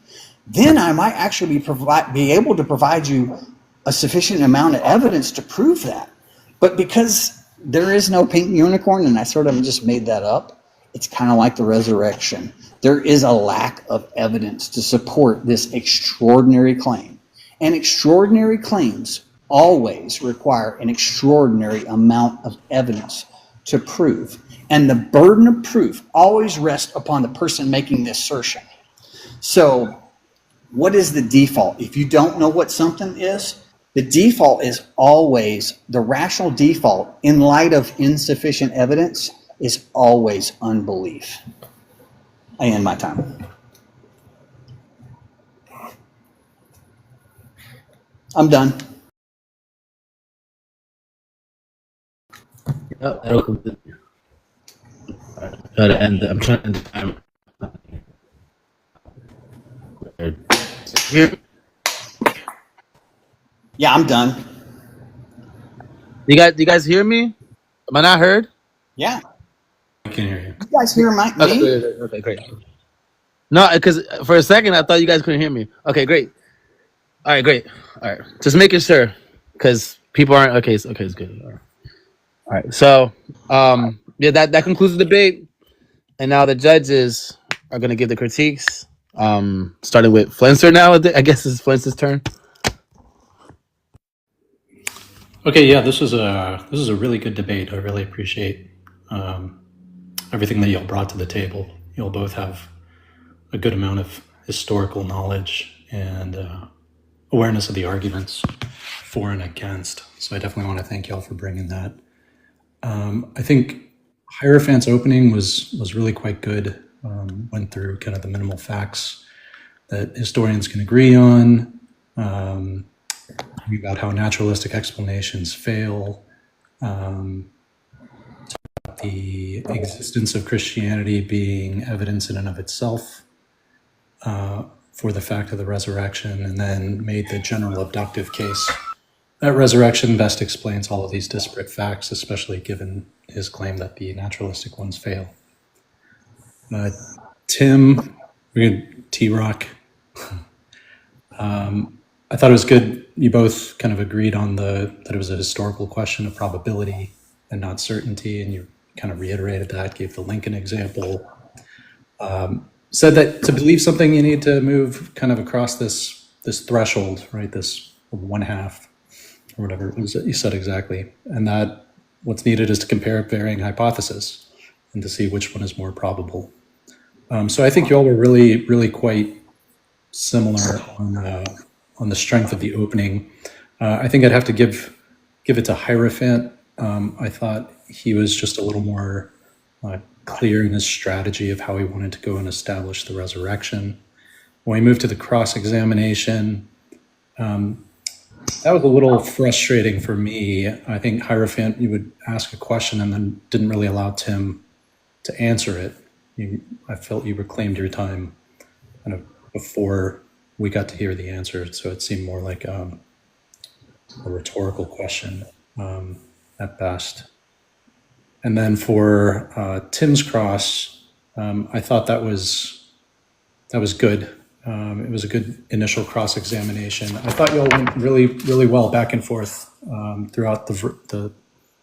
Then I might actually be able to provide you a sufficient amount of evidence to prove that. But because there is no pink unicorn, and I sort of just made that up, it's kind of like the resurrection. There is a lack of evidence to support this extraordinary claim. And extraordinary claims always require an extraordinary amount of evidence to prove. And the burden of proof always rests upon the person making the assertion. So what is the default? If you don't know what something is, the default is always, the rational default in light of insufficient evidence is always unbelief. I end my time. I'm done. Oh, that'll conclude. Try to end. I'm trying to end the timer. Here. Yeah, I'm done. Do you guys hear me? Am I not heard? Yeah. I can hear you. You guys hear Okay, me? okay, great. No, because for a second I thought you guys couldn't hear me. Okay, great. All right, great. All right, just making sure because people aren't okay. Okay, it's good. All right. So, yeah, that concludes the debate, and now the judges are gonna give the critiques. Starting with Flenser now. I guess it's Flenser's turn. Okay, yeah, this is a really good debate. I really appreciate everything that y'all brought to the table. You'll both have a good amount of historical knowledge and awareness of the arguments for and against. So I definitely want to thank y'all for bringing that. I think Hierophant's opening was really quite good. Went through kind of the minimal facts that historians can agree on, about how naturalistic explanations fail, the existence of Christianity being evidence in and of itself for the fact of the resurrection, and then made the general abductive case that resurrection best explains all of these disparate facts, especially given his claim that the naturalistic ones fail. Tim, T-Rock, I thought it was good. You both kind of agreed on that it was a historical question of probability and not certainty, and you kind of reiterated that, gave the Lincoln example. Said that to believe something, you need to move kind of across this threshold, right? This 1/2 or whatever it was that you said exactly, and that what's needed is to compare varying hypotheses and to see which one is more probable. So I think you all were really, really quite similar on the strength of the opening. I think I'd have to give it to Hierophant. I thought he was just a little more clear in his strategy of how he wanted to go and establish the resurrection. When we moved to the cross-examination, that was a little frustrating for me. I think Hierophant, you would ask a question and then didn't really allow Tim to answer it. I felt you reclaimed your time kind of before we got to hear the answer, so it seemed more like a rhetorical question at best. And then for Tim's cross, I thought that was good. It was a good initial cross-examination. I thought you all went really, really well back and forth throughout the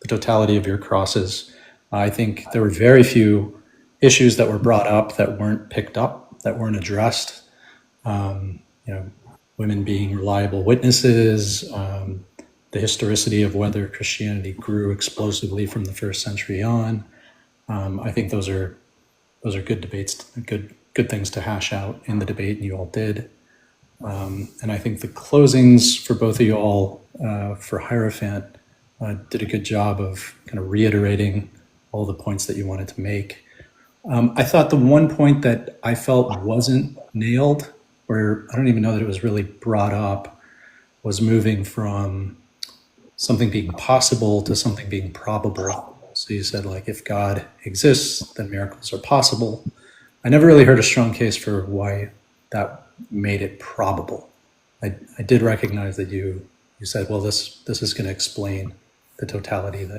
totality of your crosses. I think there were very few issues that were brought up that weren't picked up, that weren't addressed. Women being reliable witnesses, the historicity of whether Christianity grew explosively from the first century on. I think those are good debates, good things to hash out in the debate, and you all did. And I think the closings for both of you all, for Hierophant, did a good job of kind of reiterating all the points that you wanted to make. I thought the one point that I felt wasn't nailed, or I don't even know that it was really brought up, was moving from something being possible to something being probable. So you said, like, if God exists, then miracles are possible. I never really heard a strong case for why that made it probable. I did recognize that you said, well, this is going to explain the totality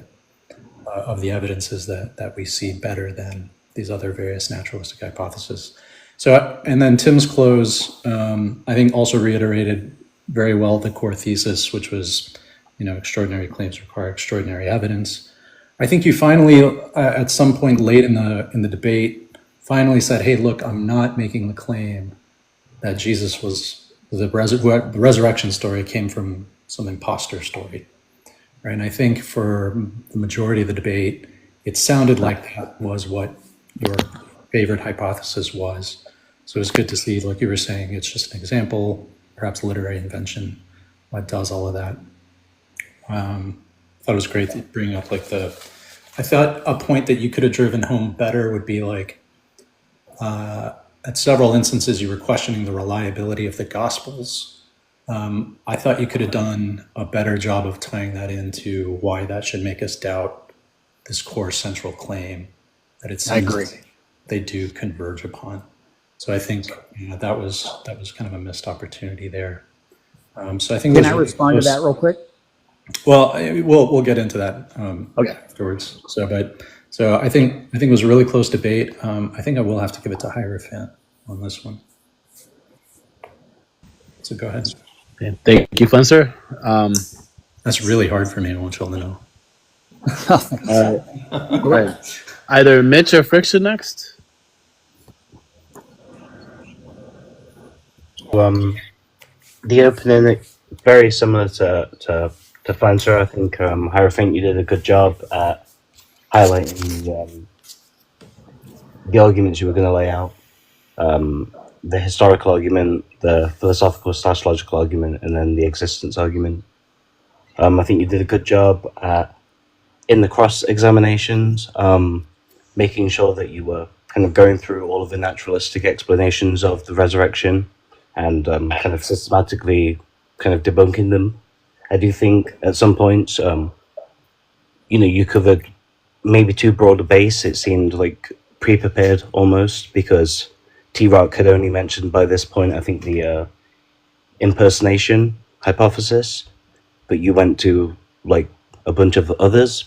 of the evidences that we see better than these other various naturalistic hypotheses. So, and then Tim's close, I think, also reiterated very well the core thesis, which was, extraordinary claims require extraordinary evidence. I think you finally, at some point late in the debate, finally said, hey, look, I'm not making the claim that Jesus was, the resurrection story came from some imposter story. Right? And I think for the majority of the debate, it sounded like that was what your favorite hypothesis was. So it was good to see, like you were saying, it's just an example, perhaps literary invention, what does all of that. I thought it was great to bring up I thought a point that you could have driven home better would be like, at several instances you were questioning the reliability of the Gospels. I thought you could have done a better job of tying that into why that should make us doubt this core central claim that it I agree. seems they do converge upon. So I think that was kind of a missed opportunity there. So I think Can those I are respond to that real quick? well, we'll get into that Okay. afterwards. So I think it was a really close debate. I think I will have to give it to Hierophant on this one. So go ahead. Okay, thank you, Fencer. That's really hard for me. I want you all to know. All right. Either Mitch or Friction next. The opening very similar to Flancer. I think Hierophant, you did a good job at highlighting the arguments you were going to lay out, the historical argument, the philosophical / logical argument, and then the existence argument. I think you did a good job at in the cross examinations, making sure that you were kind of going through all of the naturalistic explanations of the resurrection and kind of systematically kind of debunking them. I do think at some points, you covered maybe too broad a base. It seemed like pre-prepared almost because T-Rock had only mentioned by this point, I think, the impersonation hypothesis, but you went to like a bunch of others.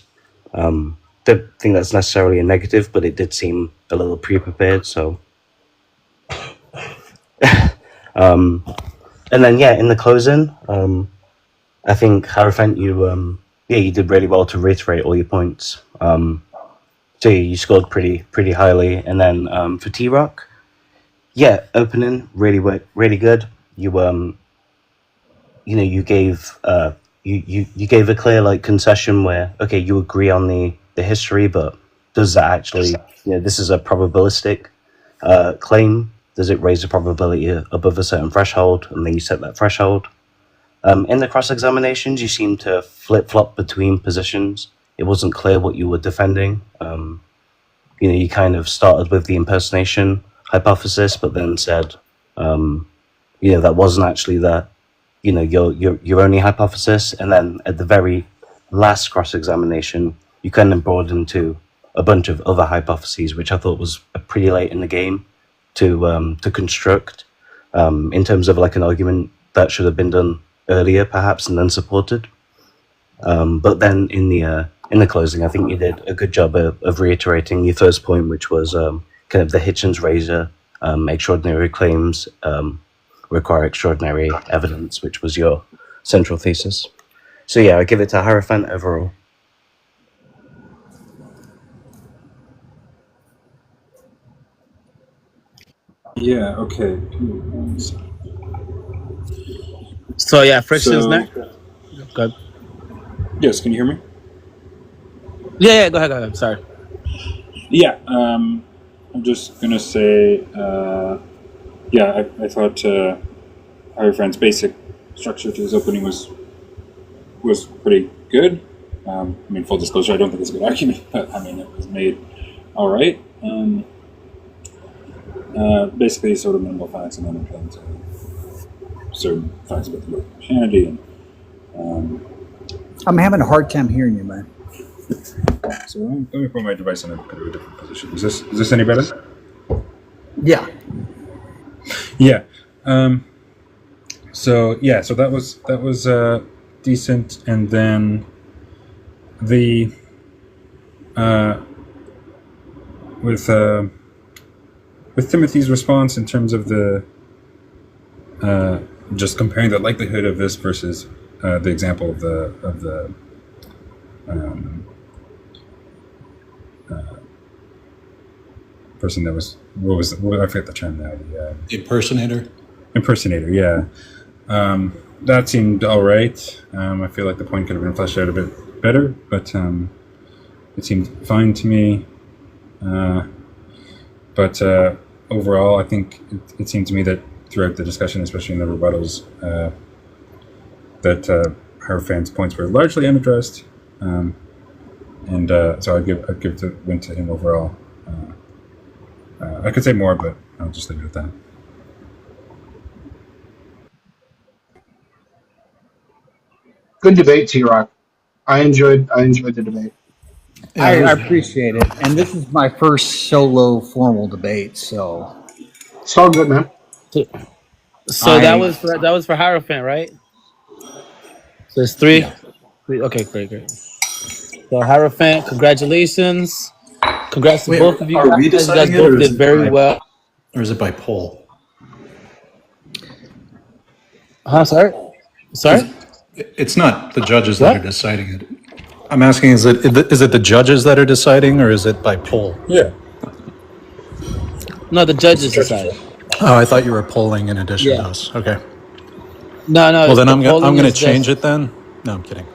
Don't think that's necessarily a negative, but it did seem a little pre-prepared. So, and then in the closing, I think Hierophant, you did really well to reiterate all your points. So you scored pretty highly, and then for T-Rock, opening really good. You gave you gave a clear like concession where you agree on the history, but does that actually this is a probabilistic claim? Does it raise the probability above a certain threshold, and then you set that threshold? In the cross examinations, you seem to flip flop between positions. It wasn't clear what you were defending. You kind of started with the impersonation hypothesis, but then said that wasn't actually your only hypothesis, and then at the very last cross-examination you kind of brought into a bunch of other hypotheses, which I thought was pretty late in the game to construct in terms of like an argument that should have been done earlier perhaps and then supported, but then in the closing I think you did a good job of reiterating your first point, which was kind of the Hitchens razor, extraordinary claims require extraordinary evidence, which was your central thesis. So I give it to Hierophant overall. Yeah, okay. So yeah, Friction's So, next. Go ahead. yes, can you hear me? Yeah, go ahead. Sorry. Yeah, I'm just going to say, I thought Hierophant's basic structure to his opening was pretty good. Full disclosure, I don't think it's a good argument, but it was made all right. Basically, sort of minimal facts, and then appealing to certain facts about the Christianity. And I'm having a hard time hearing you, man. so let me put my device in a bit of a different position. Is this any better? Yeah. Yeah. So that was decent, and then the with Timothy's response in terms of the just comparing the likelihood of this versus the example of the person that was I forget the term now, the impersonator, yeah. That seemed all right. I feel like the point could have been fleshed out a bit better, but it seemed fine to me. But overall, I think it seemed to me that throughout the discussion, especially in the rebuttals, that Hierophant's points were largely unaddressed, and so I'd give the win to him overall. I could say more, but I'll just leave it at that. Good debate, T-Rock. I enjoyed the debate. Yeah, I appreciate it. And this is my first solo formal debate, so It's all good, man. So that I was for Hierophant, right? So it's three. yeah. Okay, great. So Hierophant, congratulations. Congrats to wait, both of you are we guys. You guys deciding it, both did very well. or is it by poll? Huh? Sorry. Because Sorry. it's not the judges that are What? deciding it. I'm asking, is it the judges that are deciding, or is it by poll? Yeah. No, the It's judges just decide. Oh, I thought you were polling in addition Yeah. to us. Okay. No. Well, then The I'm polling gonna is change just. it then. No, I'm kidding.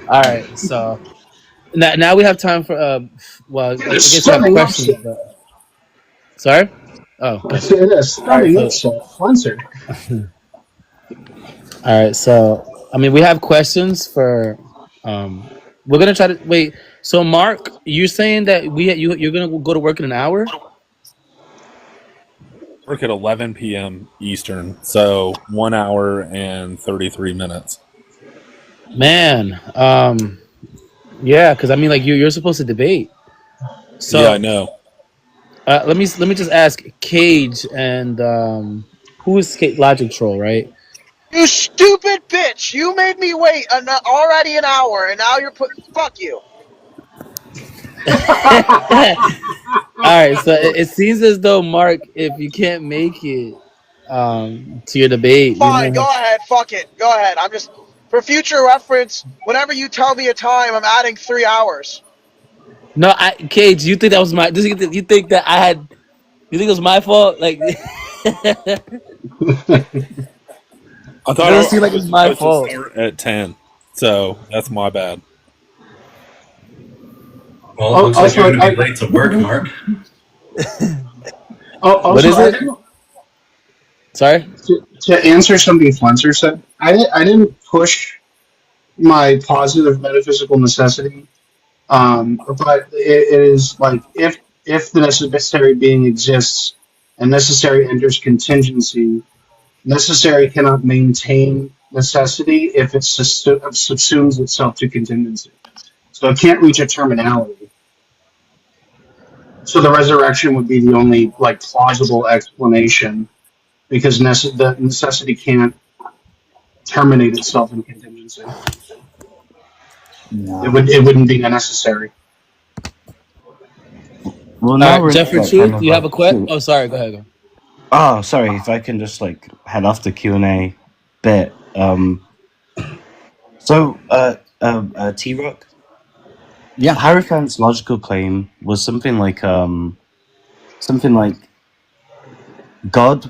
All right. So now we have time for. Well, I guess you have Summing up, questions. sir. But sorry. Oh, I okay. said this. All right. Summing up, So sir. Fluencer. all right. So I mean, we have questions for. We're gonna try to wait. So Mark, you're saying that you're gonna go to work in an hour? Work at 11 p.m. Eastern, so 1 hour and 33 minutes. Man. Yeah, because I mean, like you're supposed to debate. Yeah, I So know. let me just ask Cage and who is Logic Troll, right? You stupid bitch! You made me wait already an hour, and now you're fuck you. All right, so it seems as though Mark, if you can't make it to your debate, we Fine, may go have. ahead. Fuck it. Go ahead. I'm just for future reference. Whenever you tell me a time, I'm adding 3 hours. No, Cage, you think that was my? You think that I had? You think it was my fault? Like, it I thought doesn't seem I like it's was my supposed to fault. start at 10, so that's my bad. Well, it looks like you're Also, going to be late to work, Mark. What also, is I it? didn't Sorry. to answer something Fluencer said. I didn't push my positive metaphysical necessity. But it is like if the necessary being exists and necessary enters contingency, necessary cannot maintain necessity if it subsumes itself to contingency. So it can't reach a terminality. So the resurrection would be the only like plausible explanation because the necessity can't terminate itself in contingency. No. It wouldn't be necessary. Well, All now right, we're into Jeffrey like kind Truth, of you have like a Oh, sorry. Go ahead. Go. oh, sorry, if I can just like head off the Q&A bit. T Rock, Yeah. Hierophant's logical claim was something like God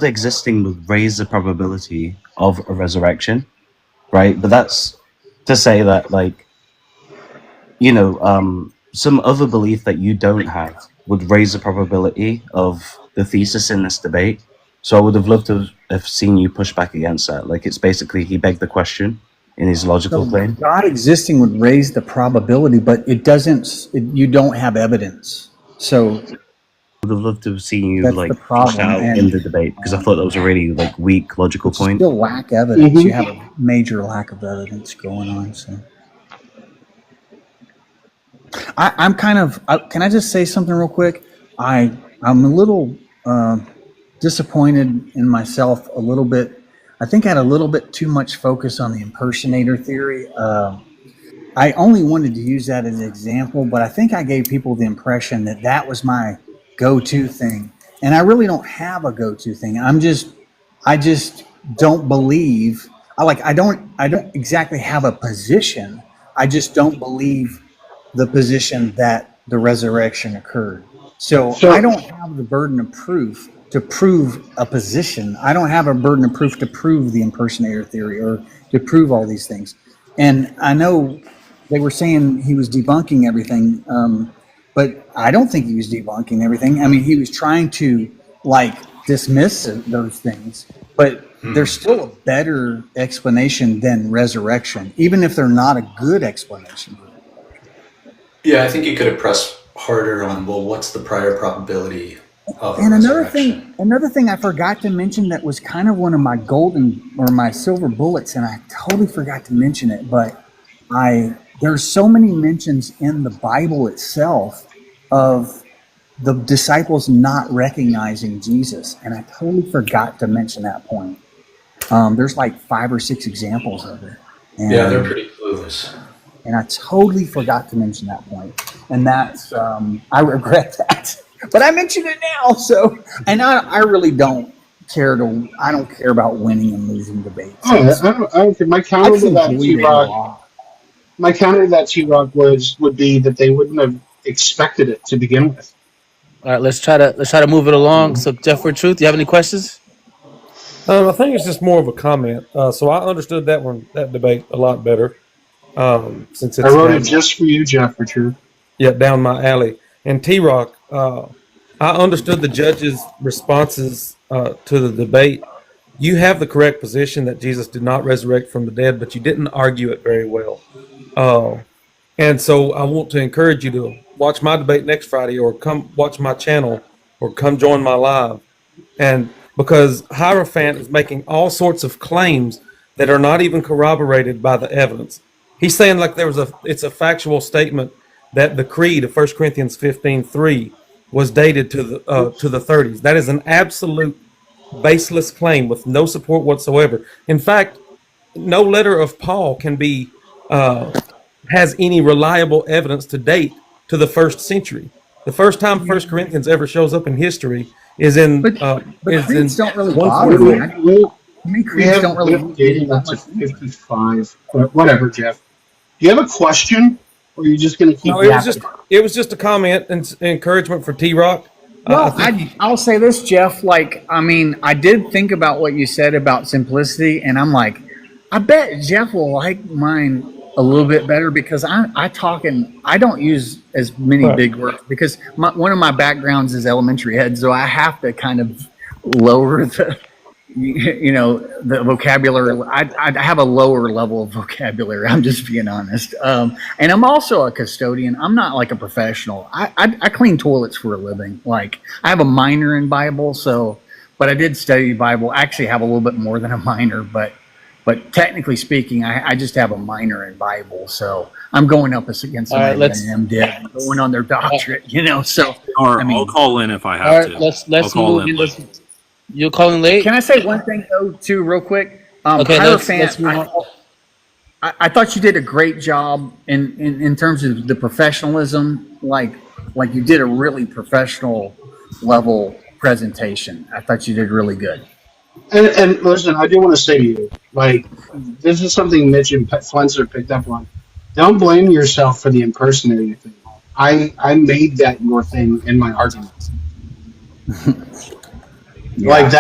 existing would raise the probability of a resurrection, right? But that's to say that like some other belief that you don't have would raise the probability of the thesis in this debate. So I would have loved to have seen you push back against that. Like it's basically he begged the question in his logical So claim. God existing would raise the probability, but it doesn't. You don't have evidence, so Would have loved to have seen you that's the like push that problem. out in the debate because I thought that was a really like weak logical But you point. still lack evidence. You Hmm. have a major lack of evidence going on. So I'm kind of. Can I just say something real quick? I'm a little disappointed in myself a little bit. I think I had a little bit too much focus on the impersonator theory. I only wanted to use that as an example, but I think I gave people the impression that that was my go-to thing, and I really don't have a go-to thing. I just don't believe. I don't exactly have a position. I just don't believe the position that the resurrection occurred. So I So don't have the burden of proof to prove a position. I don't have a burden of proof to prove the impersonator theory or to prove all these things. And I know they were saying he was debunking everything, but I don't think he was debunking everything. I mean, he was trying to like dismiss those things, but there's still a better explanation than resurrection, even if they're not a good explanation. Yeah, I think you could have pressed harder on, well, what's the prior probability of the And resurrection. another thing I forgot to mention that was kind of one of my golden or my silver bullets, and I totally forgot to mention it, but there's so many mentions in the Bible itself of the disciples not recognizing Jesus, and I totally forgot to mention that point. There's like 5 or 6 examples of it, Yeah, they're and pretty clueless. I totally forgot to mention that point, and that's I regret that. But I mentioned it now, so and I really don't care to. I don't care about winning and losing debates. Oh, I don't care. I just enjoyed it a lot. My counter to that T-Rock would be that they wouldn't have expected it to begin with. All right, let's try to move it along. So, Jeff for Truth, you have any questions? I think it's just more of a comment. So I understood that debate a lot better, since I it's wrote it just for you, Jeff, for Truth. down my alley. And T-Rock, I understood the judge's responses to the debate. You have the correct position that Jesus did not resurrect from the dead, but you didn't argue it very well. And so I want to encourage you to watch my debate next Friday, or come watch my channel, or come join my live. And because Hierophant is making all sorts of claims that are not even corroborated by the evidence. He's saying like it's a factual statement that the creed of 1 Corinthians 15:3 was dated to the 30s. That is an absolute baseless claim with no support whatsoever. In fact, no letter of Paul can be has any reliable evidence to date to the 1st century. The first time 1 Corinthians ever shows up in history is in But is in creeds don't really bother me. 144. Me creeds don't really dating up to 55. But whatever, Jeff. Do you have a question, or are you just going to keep No, yapping? it was just a comment and encouragement for T-Rock. Well, I'll say this, Jeff. Like, I mean, I did think about what you said about simplicity, and I'm like, I bet Jeff will like mine a little bit better because I talk and I don't use as many big words because one of my backgrounds is elementary ed, so I have to kind of lower the the vocabulary. I have a lower level of vocabulary. I'm just being honest. And I'm also a custodian. I'm not like a professional. I clean toilets for a living. Like, I have a minor in Bible, but I did study Bible. I actually have a little bit more than a minor, but technically speaking, I just have a minor in Bible. So I'm going up against somebody that MDiv, going on their doctorate, So Or I'll call in if I have All right, to. let's move in. You're calling late? Can I say one thing though, too, real quick? Okay, let's move on. I thought you did a great job in terms of the professionalism. Like you did a really professional level presentation. I thought you did really good. And listen, I do want to say to you, like, this is something Mitch and Flenser picked up on. Don't blame yourself for the impersonating thing. I made that your thing in my argument. Yeah. Like,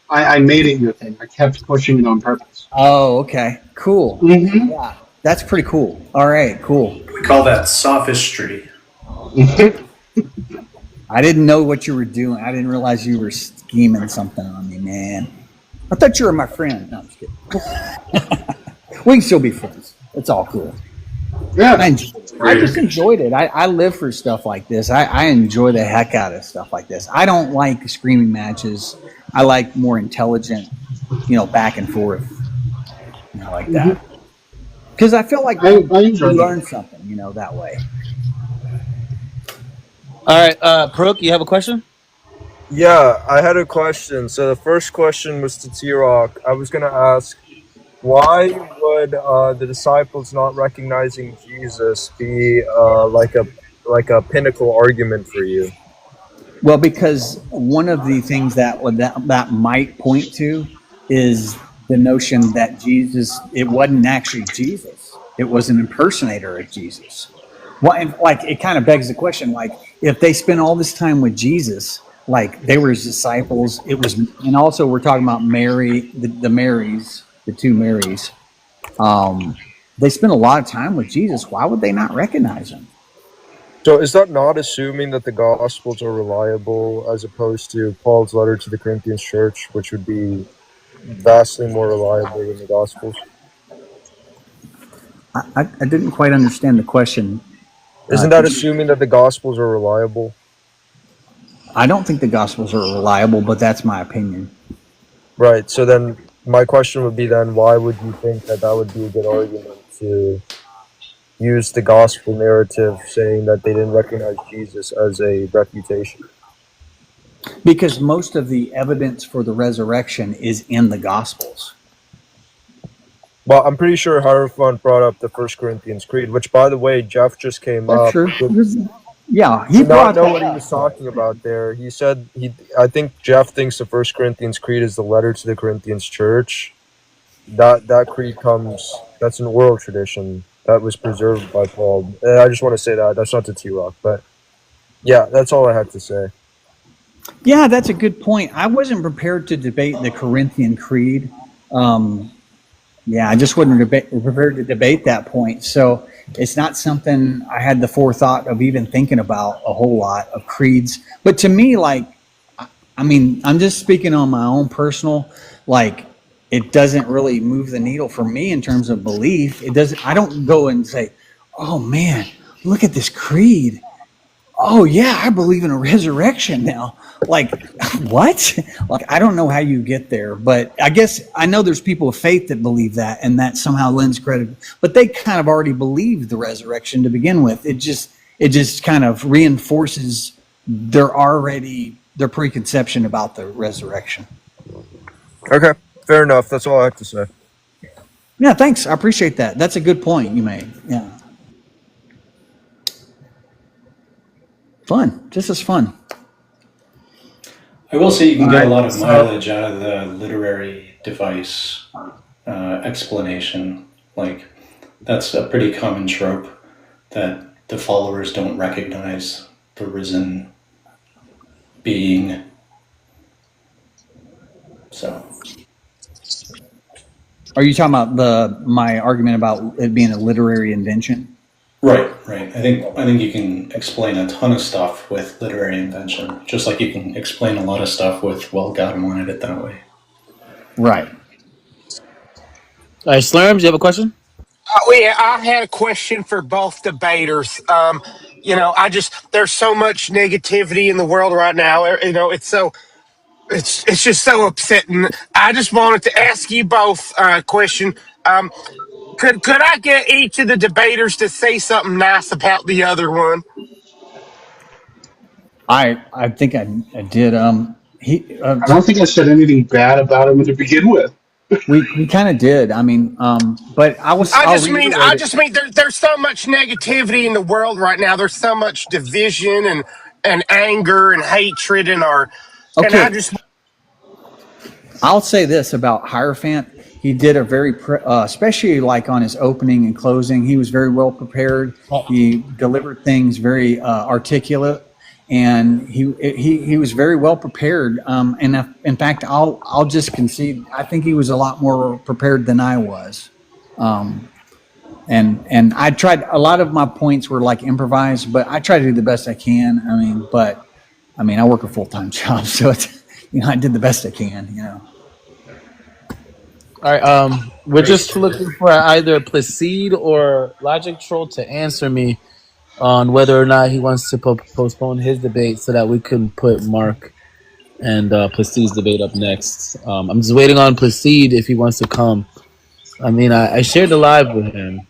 I made it your thing. I kept pushing it on purpose. Oh, okay. Cool. Mm-hmm. Yeah, that's pretty cool. All right, cool. We call that sophistry. I didn't know what you were doing. I didn't realize you were scheming something on me, man. I thought you were my friend. No, I'm just kidding. We can still be friends. It's all cool. Yeah. I just enjoyed it. I live for stuff like this. I enjoy the heck out of stuff like this. I don't like screaming matches. I like more intelligent, back and forth, like that. Because I feel like you learn something, that way. All right, Prook, you have a question? Yeah, I had a question. So the first question was to T-Rock. I was going to ask, why would the disciples not recognizing Jesus be like a pinnacle argument for you? Well, because one of the things that might point to is the notion that Jesus, it wasn't actually Jesus. It was an impersonator of Jesus. Well, and like, it kind of begs the question, like, if they spent all this time with Jesus, like they were his disciples, and also we're talking about Mary, the Marys, the two Marys. They spent a lot of time with Jesus. Why would they not recognize him? So is that not assuming that the Gospels are reliable as opposed to Paul's letter to the Corinthians church, which would be vastly more reliable than the Gospels? I didn't quite understand the question. Isn't that assuming that the Gospels are reliable? I don't think the Gospels are reliable, but that's my opinion. Right. So then my question would be then, why would you think that that would be a good argument to use the gospel narrative saying that they didn't recognize Jesus as a refutation? Because most of the evidence for the resurrection is in the Gospels. Well, I'm pretty sure Heirophant brought up the 1 Corinthians Creed, which, by the way, Jeff just came That's up. true. Did Yeah, he not brought know that what he up. was talking about there. He said I think Jeff thinks the 1 Corinthians Creed is the letter to the Corinthians church. That creed that's an oral tradition that was preserved by Paul. And I just want to say that's not to T-Rock, but yeah, that's all I had to say. Yeah, that's a good point. I wasn't prepared to debate the Corinthian Creed. Yeah, I just wasn't prepared to debate that point. So it's not something I had the forethought of even thinking about a whole lot of creeds. But to me, like, I mean, I'm just speaking on my own personal, like, it doesn't really move the needle for me in terms of belief. It doesn't, I don't go and say, oh man, look at this creed. Oh yeah, I believe in a resurrection now. Like, what? Like, I don't know how you get there, but I guess I know there's people of faith that believe that, and that somehow lends credit. But they kind of already believed the resurrection to begin with. It just kind of reinforces their preconception about the resurrection. Okay, fair enough. That's all I have to say. Yeah, thanks. I appreciate that. That's a good point you made. Yeah. Fun. Just as fun. I will say you can get a lot of mileage out of the literary device explanation. Like, that's a pretty common trope that the followers don't recognize the risen being. So, are you talking about my argument about it being a literary invention? Right. I think you can explain a ton of stuff with literary invention, just like you can explain a lot of stuff with, well, God wanted it that way. Right. All right, Slurms, you have a question? I had a question for both debaters. There's so much negativity in the world right now. It's just so upsetting. I just wanted to ask you both a question. Could I get each of the debaters to say something nice about the other one? I think I did. I don't think I said anything bad about him to begin with. We kind of did. I mean, but I'll reiterate I it. just mean there's so much negativity in the world right now. There's so much division and anger and hatred in our. And I Okay, just I'll say this about Hierophant. He did a very, especially like on his opening and closing, he was very well prepared. He delivered things very articulate, and he was very well prepared. And in fact, I'll just concede. I think he was a lot more prepared than I was. And I tried. A lot of my points were like improvised, but I try to do the best I can. I mean, I work a full-time job, so it's, I did the best I can. All right, we're just looking for either Placide or Logic Troll to answer me on whether or not he wants to postpone his debate so that we can put Mark and Placide's debate up next. I'm just waiting on Placide if he wants to come. I mean, I shared the live with him.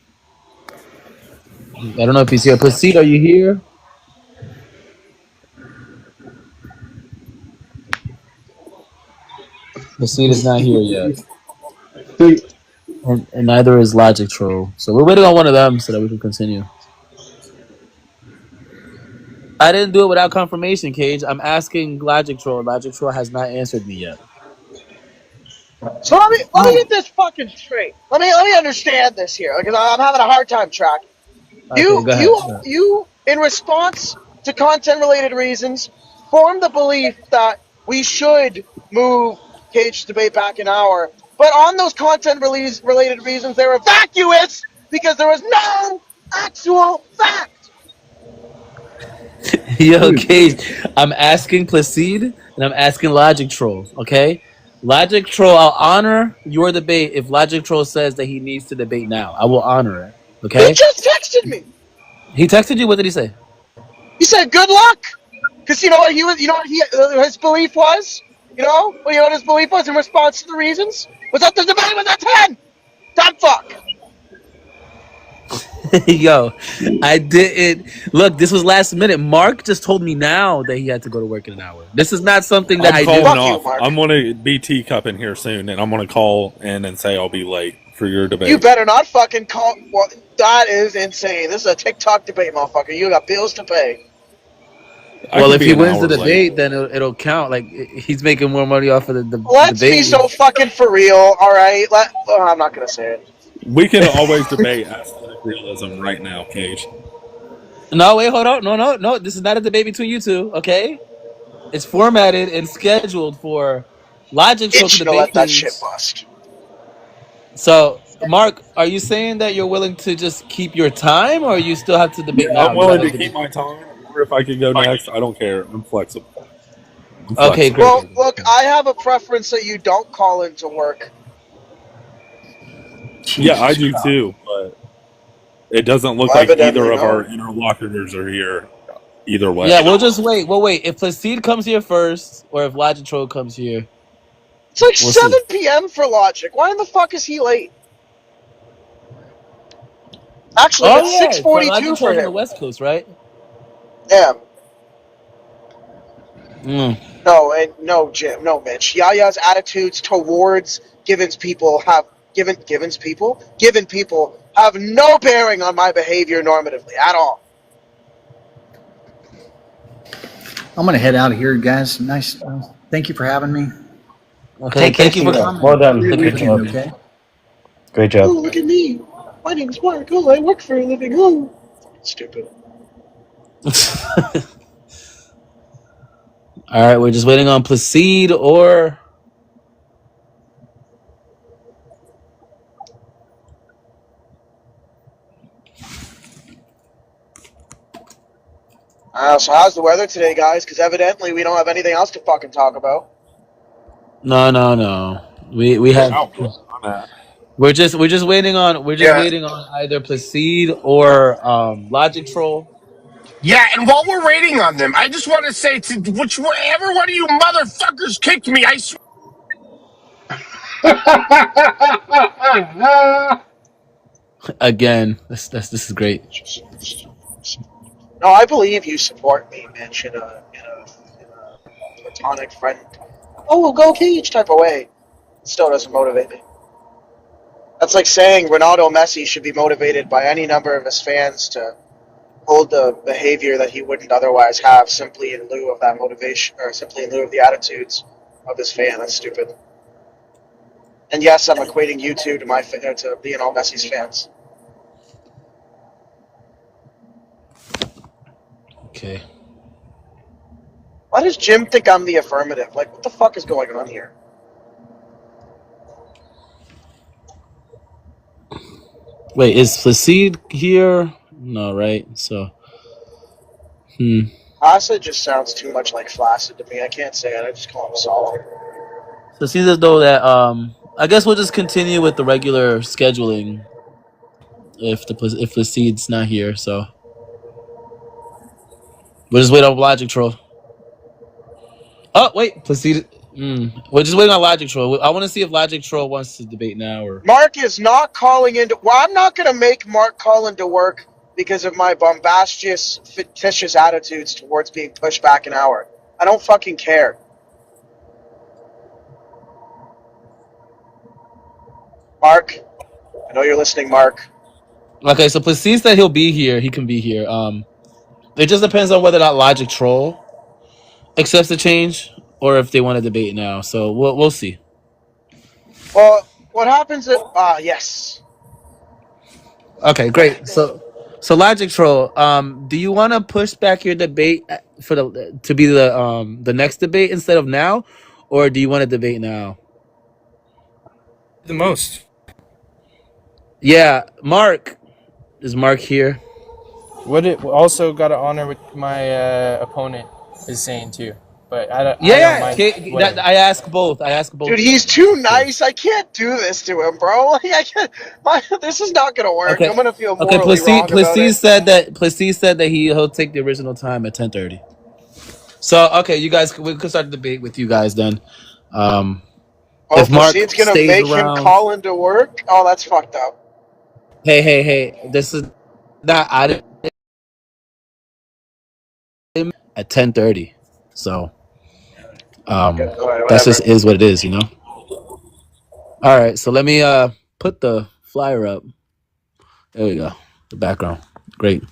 I don't know if he's here. Placide, are you here? Placide is not here yet. And neither is Logic Troll. So we're waiting on one of them so that we can continue. I didn't do it without confirmation, Cage. I'm asking Logic Troll. Logic Troll has not answered me yet. So let me get this fucking straight. Let me understand this here, because I'm having a hard time tracking. Okay, go ahead. You, in response to content-related reasons, formed the belief that we should move Cage's debate back an hour. But on those content-related reasons, they were vacuous because there was no actual fact. Yo, Cage, I'm asking Placide and I'm asking Logic Troll, okay? Logic Troll, I'll honor your debate if Logic Troll says that he needs to debate now. I will honor it, okay? He just texted me. He texted you? What did he say? He said, good luck. Because you know what his belief was. What his belief was in response to the reasons. Was that the debate was at 10? Dumb fuck. Yo, I didn't look. This was last minute. Mark just told me now that he had to go to work in an hour. This is not something that I'm I calling do. Fuck you, off. Mark. I'm going to be teacupping here soon, and I'm going to call in and say I'll be late for your You debate. better not fucking call. Well, that is insane. This is a TikTok debate, motherfucker. You got bills to pay. I Well, can if be he an wins the hour late. debate, then it'll count. Like he's making more money off of the Let's be debate. so fucking for real, all right? I'm not gonna say it. We can always debate aesthetic realism right now, Cage. No, wait, hold on. No. This is not a debate between you two. Okay, it's formatted and scheduled for Logic Troll to Itching to debate let that shit Kings. bust. So, Mark, are you saying that you're willing to just keep your time, or you still have to Yeah, debate now? I'm You got willing to to keep debate. my time, or if I could go next, I don't care. I'm flexible. I'm Okay, flexible. great. Well, look, I have a preference that you don't call into work. Yeah, I Jesus do Christ. too, but it doesn't look Well, like evidently, either of our no. interlocutors are here either Yeah, way. we'll just wait. We'll wait. If Placide comes here first, or if Logic Troll comes here, It's like we'll see. 7 p.m. for Logic. Why in the fuck is he late? Actually, Oh it's yeah, for Logic 6:42 for Troll's on the him. West Coast, right? Yeah. Mm. No, Jim, no, Mitch. Yaya's attitudes towards given people have no bearing on my behavior normatively at all. I'm going to head out of here, guys. Nice. Thank you for having me. Okay, Take care, thank you for T-Rock. coming. Well Enjoy done. your Take Good care. weekend, job. okay? Great Oh, job. look at me. My name's Mark. Oh, I work for a living. Oh, stupid. All right, we're just waiting on Placide or So how's the weather today, guys? Because evidently we don't have anything else to fucking talk about. no. We have. Out where I'm at. We're just Yeah. waiting on either Placide or Logic Troll. Yeah, and while we're waiting on them, I just want to say to whichever one of you motherfuckers kicked me, I swear. Again. This is great. No, I believe you support me, Mitch, in a platonic friend. Oh, we'll go Cage type of way. It still doesn't motivate me. That's like saying Ronaldo Messi should be motivated by any number of his fans to hold the behavior that he wouldn't otherwise have simply in lieu of that motivation, or simply in lieu of the attitudes of his fan. That's stupid. And yes, I'm equating you two to being all Messi's fans. Okay. Why does Jim think I'm the affirmative? Like, what the fuck is going on here? Wait, is Placide here? No, right? So, Asa just sounds too much like flaccid to me. I can't say it. I just call him solid. So it seems as though that I guess we'll just continue with the regular scheduling if Placide's not here. So we'll just wait on Logic Troll. Oh wait, Placide. We're just waiting on Logic Troll. I want to see if Logic Troll wants to debate now or. Mark is not calling into. Well, I'm not going to make Mark call into work because of my bombastious, fictitious attitudes towards being pushed back an hour. I don't fucking care. Mark, I know you're listening, Mark. Okay, so Placide said he'll be here. He can be here. It just depends on whether or not Logic Troll accepts the change or if they want to debate now. So we'll see. Well, what happens if? Yes. Okay, great. So Logic Troll, do you want to push back your debate for to be the next debate instead of now, or do you want to debate now? The most. Yeah, Mark is Mark here. What it also got to honor what my opponent is saying too, but I don't Yeah, mind whatever. I ask both. I ask both Dude, of he's them. too Of course. nice. I can't do this to him, bro. Like, I can't. This is not going to work. I'm Okay. going to feel Okay. morally wrong about Placide it. said that he'll take the original time at 10:30. So okay, you guys, we could start the debate with you guys then. Um, Oh, if Placid's Mark gonna stays make him around, call into work? Oh, that's fucked up. hey, this is not I didn't at 10:30. So Alright, that's just whatever. is what it is, you know. All right, so let me put the flyer up. There we go. The background, great.